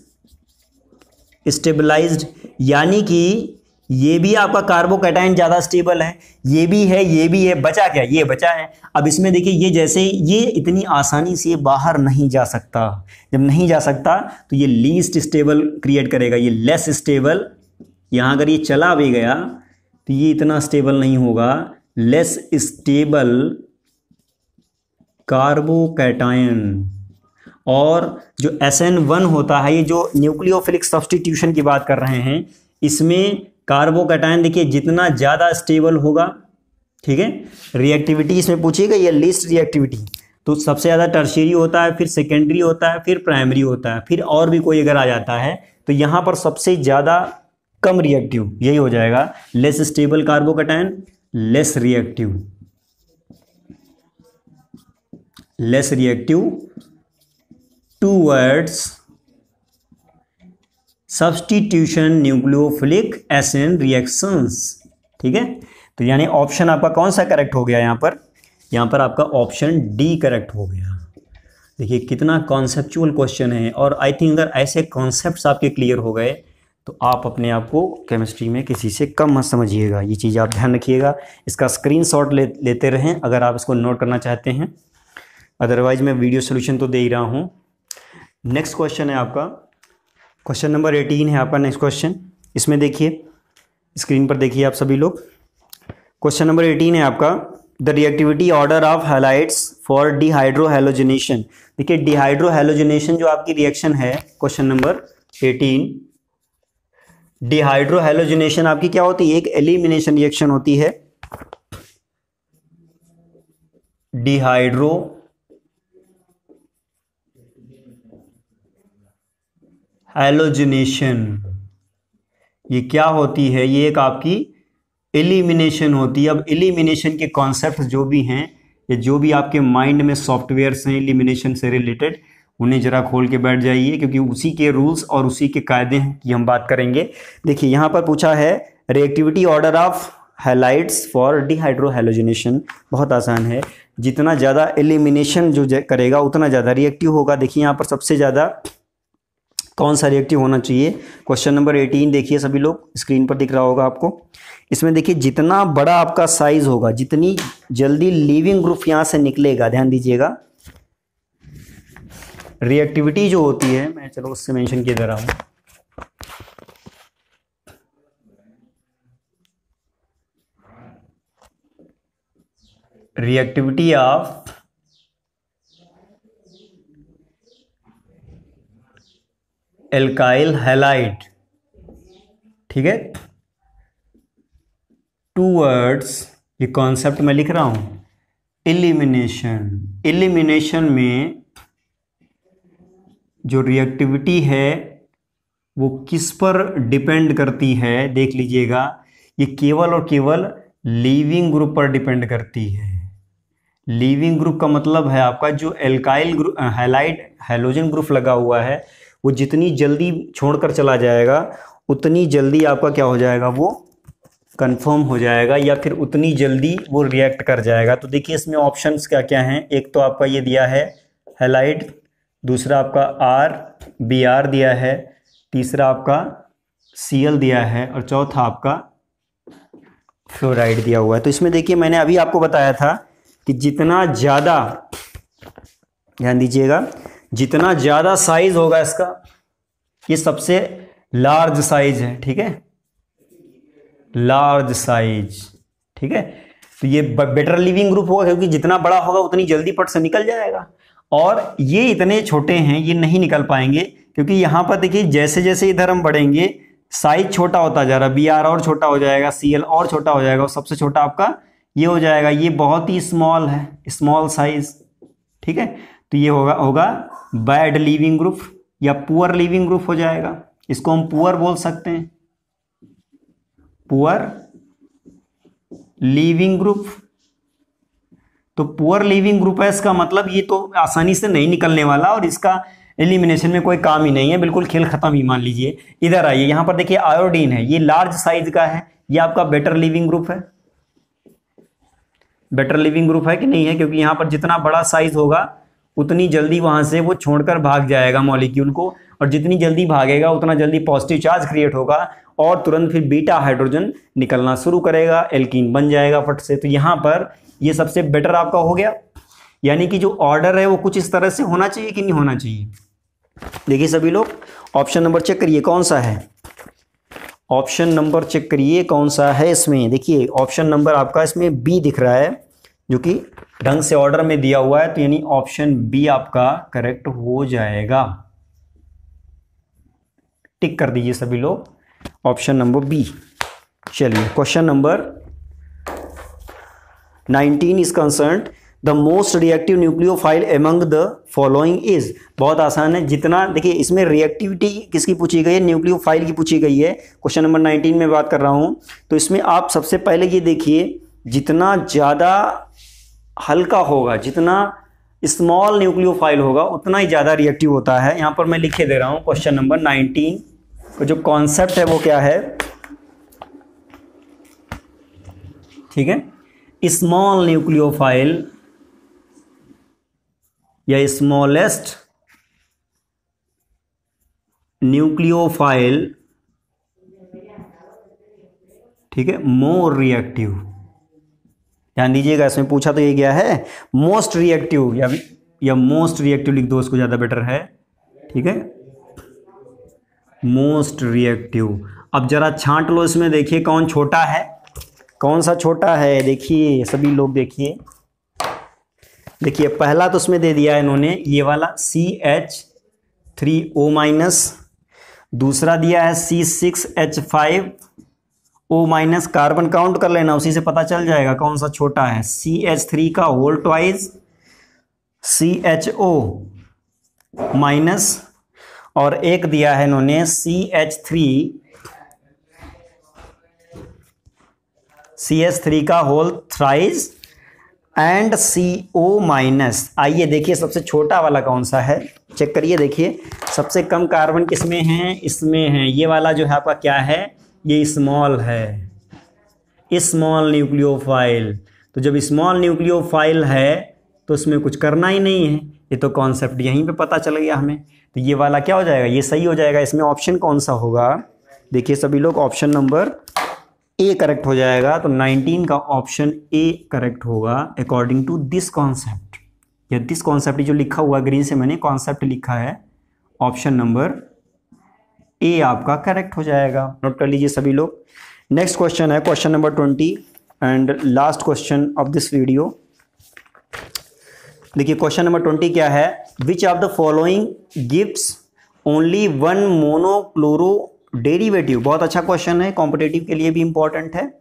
स्टेबलाइज्ड यानी कि ये भी आपका कार्बोकैटायन ज़्यादा स्टेबल है, ये भी है, बचा क्या, ये बचा है। अब इसमें देखिए ये जैसे ये इतनी आसानी से बाहर नहीं जा सकता, जब नहीं जा सकता तो ये लीस्ट स्टेबल क्रिएट करेगा, ये लेस स्टेबल। यहाँ अगर ये चला भी गया तो ये इतना स्टेबल नहीं होगा, लेस स्टेबल कार्बोकैटायन। और जो SN1 होता है, ये जो न्यूक्लियोफिलिक सब्स्टिट्यूशन की बात कर रहे हैं, इसमें कार्बोकैटायन देखिए जितना ज़्यादा स्टेबल होगा, ठीक है, रिएक्टिविटी इसमें पूछिएगा, ये लीस्ट रिएक्टिविटी, तो सबसे ज़्यादा टर्शियरी होता है, फिर सेकेंडरी होता है, फिर प्राइमरी होता है, फिर और भी कोई अगर आ जाता है तो यहाँ पर सबसे ज़्यादा कम रिएक्टिव यही हो जाएगा, less stable carbocation, less reactive towards substitution nucleophilic SN reactions. ठीक है, तो यानी ऑप्शन आपका कौन सा करेक्ट हो गया यहाँ पर आपका ऑप्शन डी करेक्ट हो गया। देखिए कितना कॉन्सेप्चुअल क्वेश्चन है, और आई थिंक अगर ऐसे कॉन्सेप्ट्स आपके क्लियर हो गए तो आप अपने आप को केमिस्ट्री में किसी से कम मत समझिएगा। ये चीज़ आप ध्यान रखिएगा, इसका स्क्रीनशॉट लेते रहें अगर आप इसको नोट करना चाहते हैं, अदरवाइज मैं वीडियो सोल्यूशन तो दे ही रहा हूँ। नेक्स्ट क्वेश्चन है आपका क्वेश्चन नंबर 18 है आपका नेक्स्ट क्वेश्चन। इसमें देखिए स्क्रीन पर देखिए आप सभी लोग, क्वेश्चन नंबर 18 है आपका the reactivity order of halides for dehydrohalogenation. देखिए डिहाइड्रोहैलोजिनेशन जो आपकी रिएक्शन है क्वेश्चन नंबर 18, डिहाइड्रोहैलोजिनेशन आपकी क्या होती है, एक एलिमिनेशन रिएक्शन होती है। डिहाइड्रो हैलोजिनेशन ये क्या होती है, ये एक आपकी एलिमिनेशन होती है। अब एलिमिनेशन के कॉन्सेप्ट जो भी हैं, ये जो भी आपके माइंड में सॉफ्टवेयर्स हैं एलिमिनेशन से रिलेटेड, उन्हें जरा खोल के बैठ जाइए, क्योंकि उसी के रूल्स और उसी के कायदे की हम बात करेंगे। देखिए यहाँ पर पूछा है reactivity order of halides for dehydrohalogenation. बहुत आसान है, जितना ज़्यादा एलिमिनेशन जो करेगा उतना ज़्यादा रिएक्टिव होगा। देखिए यहाँ पर सबसे ज़्यादा कौन सा रिएक्टिव होना चाहिए, क्वेश्चन नंबर 18 देखिए सभी लोग, स्क्रीन पर दिख रहा होगा आपको। इसमें देखिए जितना बड़ा आपका साइज होगा, जितनी जल्दी लीविंग ग्रुप यहाँ से निकलेगा, ध्यान दीजिएगा। रिएक्टिविटी जो होती है, मैं चलो उससे मेंशन किए दे रहा हूं, रिएक्टिविटी ऑफ एल्काइल हैलाइड, ठीक है, टूवर्ड्स, ये कॉन्सेप्ट मैं लिख रहा हूं, एलिमिनेशन। एलिमिनेशन में जो रिएक्टिविटी है वो किस पर डिपेंड करती है, देख लीजिएगा, ये केवल और केवल लीविंग ग्रुप पर डिपेंड करती है। लीविंग ग्रुप का मतलब है आपका जो alkyl group halide halogen group लगा हुआ है, वो जितनी जल्दी छोड़कर चला जाएगा उतनी जल्दी आपका क्या हो जाएगा, वो कंफर्म हो जाएगा, या फिर उतनी जल्दी वो रिएक्ट कर जाएगा। तो देखिए इसमें ऑप्शंस क्या क्या हैं, एक तो आपका ये दिया है हैलाइड, दूसरा आपका BR दिया है, तीसरा आपका Cl दिया है, और चौथा आपका फ्लोराइड दिया हुआ है। तो इसमें देखिए मैंने अभी आपको बताया था कि जितना ज़्यादा, ध्यान दीजिएगा, जितना ज़्यादा साइज होगा इसका, ये सबसे लार्ज साइज है, ठीक है, लार्ज साइज, ठीक है। तो ये बेटर लिविंग ग्रुप होगा, क्योंकि जितना बड़ा होगा उतनी जल्दी पट से निकल जाएगा। और ये इतने छोटे हैं, ये नहीं निकल पाएंगे, क्योंकि यहाँ पर देखिए जैसे जैसे इधर हम बढ़ेंगे साइज छोटा होता जा रहा है, BR और छोटा हो जाएगा, Cl और छोटा हो जाएगा, और सबसे छोटा आपका ये हो जाएगा, ये बहुत ही स्मॉल है, स्मॉल साइज, ठीक है। तो ये होगा बैड लिविंग ग्रुप या पुअर लिविंग ग्रुप हो जाएगा, इसको हम पुअर बोल सकते हैं, पुअर लिविंग ग्रुप। तो पुअर लिविंग ग्रुप है, इसका मतलब ये तो आसानी से नहीं निकलने वाला, और इसका एलिमिनेशन में कोई काम ही नहीं है, बिल्कुल खेल खत्म ही मान लीजिए। इधर आइए, यहां पर देखिए आयोडीन है, ये लार्ज साइज का है, ये आपका बेटर लिविंग ग्रुप है। बेटर लिविंग ग्रुप है कि नहीं है, क्योंकि यहां पर जितना बड़ा साइज होगा उतनी जल्दी वहां से वो छोड़कर भाग जाएगा मॉलिक्यूल को, और जितनी जल्दी भागेगा उतना जल्दी पॉजिटिव चार्ज क्रिएट होगा, और तुरंत फिर बीटा हाइड्रोजन निकलना शुरू करेगा, एल्कीन बन जाएगा फट से। तो यहाँ पर ये सबसे बेटर आपका हो गया, यानी कि जो ऑर्डर है वो कुछ इस तरह से होना चाहिए कि नहीं होना चाहिए। देखिए सभी लोग ऑप्शन नंबर चेक करिए कौन सा है, ऑप्शन नंबर चेक करिए कौन सा है इसमें। देखिए ऑप्शन नंबर आपका इसमें B दिख रहा है, जो कि ढंग से ऑर्डर में दिया हुआ है, तो यानी ऑप्शन B आपका करेक्ट हो जाएगा। टिक कर दीजिए सभी लोग, ऑप्शन नंबर B। चलिए question number 19 is concerned the most reactive nucleophile among the following is. बहुत आसान है, जितना देखिए इसमें रिएक्टिविटी किसकी पूछी गई है, न्यूक्लियोफाइल की पूछी गई है। क्वेश्चन नंबर 19 में बात कर रहा हूं, तो इसमें आप सबसे पहले ये देखिए, जितना ज़्यादा हल्का होगा, जितना स्मॉल न्यूक्लियोफाइल होगा, उतना ही ज़्यादा रिएक्टिव होता है। यहाँ पर मैं लिखे दे रहा हूँ क्वेश्चन नंबर 19 का जो कॉन्सेप्ट है वो क्या है, ठीक है। स्मॉल न्यूक्लियोफाइल या स्मॉलेस्ट न्यूक्लियोफाइल, ठीक है, मोर रिएक्टिव। ध्यान दीजिएगा, इसमें पूछा तो ये गया है मोस्ट रिएक्टिव या मोस्ट रिएक्टिव लिख दो, उसको ज़्यादा बेटर है, ठीक है, मोस्ट रिएक्टिव। अब जरा छांट लो इसमें, देखिए कौन छोटा है, कौन सा छोटा है। देखिए सभी लोग देखिए, देखिए पहला तो उसमें दे दिया है इन्होंने ये वाला CH3O-, दूसरा दिया है C6H5O-, कार्बन काउंट कर लेना, उसी से पता चल जाएगा कौन सा छोटा है। CH3 का होल ट्वाइस CHO-, और एक दिया है इन्होंने CH3 का होल थ्राइस एंड CO-। आइए देखिए सबसे छोटा वाला कौन सा है, चेक करिए। देखिए सबसे कम कार्बन किसमें है, इसमें है। ये वाला जो है आपका क्या है, ये स्मॉल है, स्मॉल न्यूक्लियोफाइल। तो जब स्मॉल न्यूक्लियोफाइल है तो उसमें कुछ करना ही नहीं है, ये तो कॉन्सेप्ट यहीं पे पता चल गया हमें। तो ये वाला क्या हो जाएगा, ये सही हो जाएगा। इसमें ऑप्शन कौन सा होगा, देखिए सभी लोग, ऑप्शन नंबर ए करेक्ट हो जाएगा। तो 19 का ऑप्शन ए करेक्ट होगा अकॉर्डिंग टू दिस कॉन्सेप्ट, या दिस कॉन्सेप्ट जो लिखा हुआ ग्रीन से मैंने कॉन्सेप्ट लिखा है, ऑप्शन नंबर ए आपका करेक्ट हो जाएगा। नोट कर लीजिए सभी लोग। नेक्स्ट क्वेश्चन है question number 20 and last question of this video. देखिए क्वेश्चन नंबर 20 क्या है, which of the following gives only one monochloro derivative. बहुत अच्छा क्वेश्चन है, कॉम्पिटेटिव के लिए भी इंपॉर्टेंट है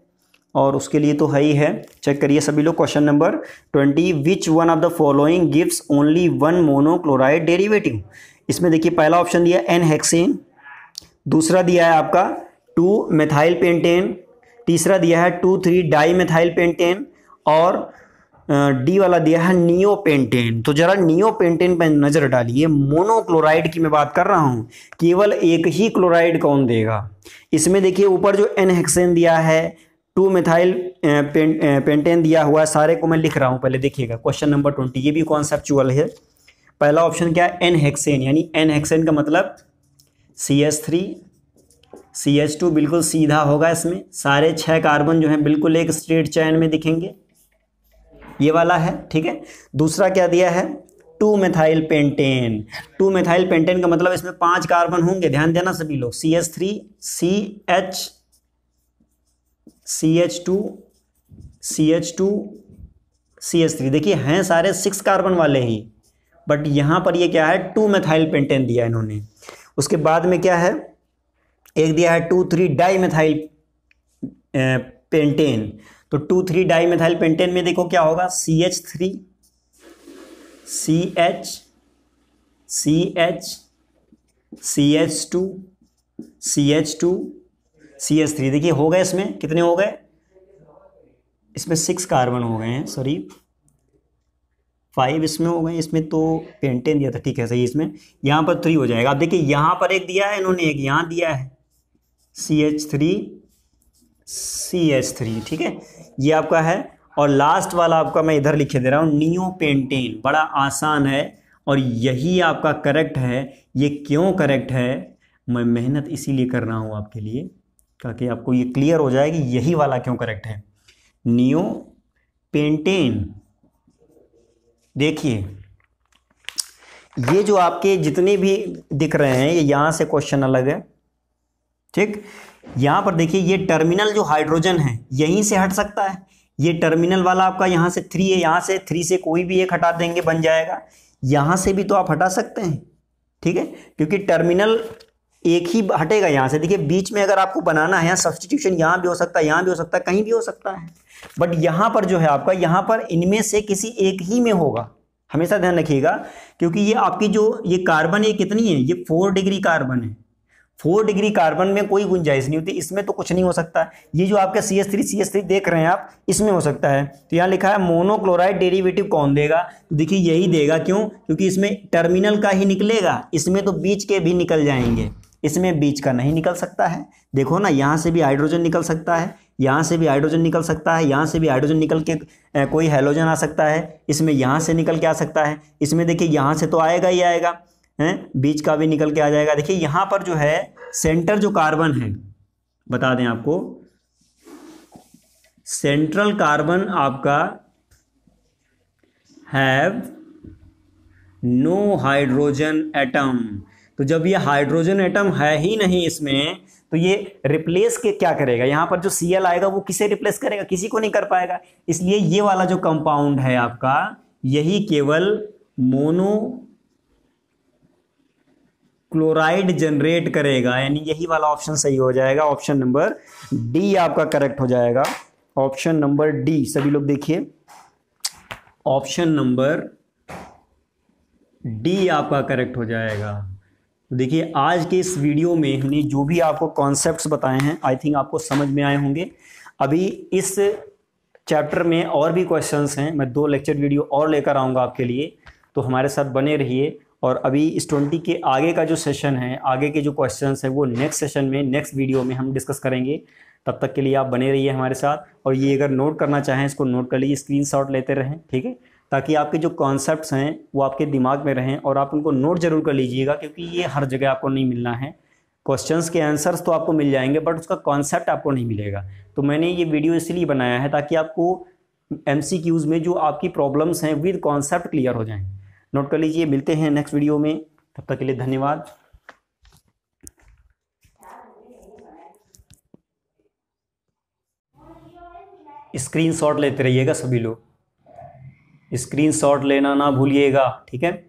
और उसके लिए तो है ही है। चेक करिए सभी लोग, question number 20, which one of the following gives only one monochloride derivative. इसमें देखिए पहला ऑप्शन दिया एन हेक्सेन, दूसरा दिया है आपका 2 मेथाइल पेंटेन, तीसरा दिया है 2,3 डाई मेथाइल पेंटेन, और डी वाला दिया है नियोपेंटेन। तो जरा नियोपेंटेन पर नजर डालिए, मोनोक्लोराइड की मैं बात कर रहा हूं, केवल एक ही क्लोराइड कौन देगा। इसमें देखिए ऊपर जो एन हेक्सेन दिया है, 2 मेथाइल पेंटेन दिया हुआ है, सारे को मैं लिख रहा हूं, पहले देखिएगा। क्वेश्चन नंबर 20 ये भी कॉन्सेप्चुअल है। पहला ऑप्शन क्या है, एन हेक्सेन, यानी एन हेक्सेन का मतलब CH3 CH2 बिल्कुल सीधा होगा, इसमें सारे 6 कार्बन जो हैं बिल्कुल एक स्ट्रेट चैन में दिखेंगे, ये वाला है, ठीक है। दूसरा क्या दिया है, 2 मेथाइल पेंटेन। 2 मेथाइल पेंटेन का मतलब इसमें 5 कार्बन होंगे, ध्यान देना सभी लोग। CH3 CH2 CH2 CH3, देखिए हैं सारे 6 कार्बन वाले ही, बट यहाँ पर ये क्या है, 2 मेथाइल पेंटेन दिया इन्होंने। उसके बाद में क्या है, एक दिया है 2,3 डाई मेथाइल पेंटेन। तो 2,3 डाई मेथाइल पेंटेन में देखो क्या होगा, CH3 CH CH CH2 CH2 CH3, देखिए हो गए, इसमें कितने हो गए, इसमें 6 कार्बन हो गए हैं, सॉरी 5 इसमें हो गए, इसमें तो पेंटेन दिया था, ठीक है सही, इसमें यहाँ पर 3 हो जाएगा। अब देखिए यहाँ पर एक दिया है इन्होंने, एक यहाँ दिया है CH3 CH3, ठीक है, ये आपका है। और लास्ट वाला आपका मैं इधर लिखे दे रहा हूँ, नियोपेंटेन। बड़ा आसान है और यही आपका करेक्ट है। ये क्यों करेक्ट है, मैं मेहनत इसीलिए कर रहा हूँ आपके लिए, ताकि आपको ये क्लियर हो जाए कि यही वाला क्यों करेक्ट है, नियोपेंटेन। देखिए ये जो आपके जितने भी दिख रहे हैं, ये यहाँ से क्वेश्चन अलग है, ठीक। यहाँ पर देखिए ये टर्मिनल जो हाइड्रोजन है यहीं से हट सकता है, ये टर्मिनल वाला आपका यहाँ से 3 है, यहाँ से 3 से कोई भी एक हटा देंगे बन जाएगा, यहाँ से भी तो आप हटा सकते हैं, ठीक है, क्योंकि टर्मिनल एक ही हटेगा यहाँ से। देखिए बीच में अगर आपको बनाना है, यहाँ सब्सटीट्यूशन यहाँ भी हो सकता है, यहाँ भी हो सकता है, कहीं भी हो सकता है, बट यहाँ पर जो है आपका, यहाँ पर इनमें से किसी एक ही में होगा, हमेशा ध्यान रखिएगा। क्योंकि ये आपकी जो ये कार्बन ये कितनी है, ये 4 डिग्री कार्बन है, 4 डिग्री कार्बन में कोई गुंजाइश नहीं होती, इसमें तो कुछ नहीं हो सकता। ये जो आपका CH3 देख रहे हैं आप, इसमें हो सकता है। तो यहाँ लिखा है मोनोक्लोराइड डेरिवेटिव कौन देगा, तो देखिए यही देगा। क्यों, क्योंकि इसमें टर्मिनल का ही निकलेगा, इसमें तो बीच के भी निकल जाएंगे। इसमें बीच का नहीं निकल सकता है। देखो ना, यहाँ से भी हाइड्रोजन निकल सकता है, यहाँ से भी हाइड्रोजन निकल सकता है, यहाँ से भी हाइड्रोजन निकल के कोई हैलोजन आ सकता है, इसमें यहाँ से निकल के आ सकता है, इसमें देखिए यहाँ से तो आएगा ही आएगा, हैं, बीच का भी निकल के आ जाएगा। देखिए यहाँ पर जो है सेंटर जो कार्बन है, बता दें आपको, सेंट्रल कार्बन आपका हैव नो हाइड्रोजन एटम। तो जब ये हाइड्रोजन एटम है ही नहीं इसमें, तो ये रिप्लेस के क्या करेगा, यहां पर जो Cl आएगा वो किसे रिप्लेस करेगा, किसी को नहीं कर पाएगा। इसलिए ये वाला जो कंपाउंड है आपका, यही केवल मोनो क्लोराइड जनरेट करेगा, यानी यही वाला ऑप्शन सही हो जाएगा। ऑप्शन नंबर डी आपका करेक्ट हो जाएगा। ऑप्शन नंबर डी, सभी लोग देखिए, ऑप्शन नंबर डी आपका करेक्ट हो जाएगा। तो देखिए आज के इस वीडियो में हमने जो भी आपको कॉन्सेप्ट्स बताए हैं, आई थिंक आपको समझ में आए होंगे। अभी इस चैप्टर में और भी क्वेश्चंस हैं, मैं 2 लेक्चर वीडियो और लेकर आऊँगा आपके लिए, तो हमारे साथ बने रहिए। और अभी इस 20 के आगे का जो सेशन है, आगे के जो क्वेश्चंस हैं, वो नेक्स्ट सेशन में, नेक्स्ट वीडियो में हम डिस्कस करेंगे। तब तक के लिए आप बने रहिए हमारे साथ। और ये अगर नोट करना चाहें, इसको नोट कर लीजिए, स्क्रीनशॉट लेते रहें, ठीक है, ताकि आपके जो कॉन्सेप्ट्स हैं वो आपके दिमाग में रहें। और आप उनको नोट जरूर कर लीजिएगा, क्योंकि ये हर जगह आपको नहीं मिलना है। क्वेश्चंस के आंसर्स तो आपको मिल जाएंगे, बट उसका कॉन्सेप्ट आपको नहीं मिलेगा। तो मैंने ये वीडियो इसलिए बनाया है ताकि आपको MCQs में जो आपकी प्रॉब्लम्स हैं विद कॉन्सेप्ट क्लियर हो जाएं। नोट कर लीजिए। मिलते हैं नेक्स्ट वीडियो में, तब तक के लिए धन्यवाद। स्क्रीनशॉट लेते रहिएगा सभी लोग, स्क्रीनशॉट लेना ना भूलिएगा, ठीक है।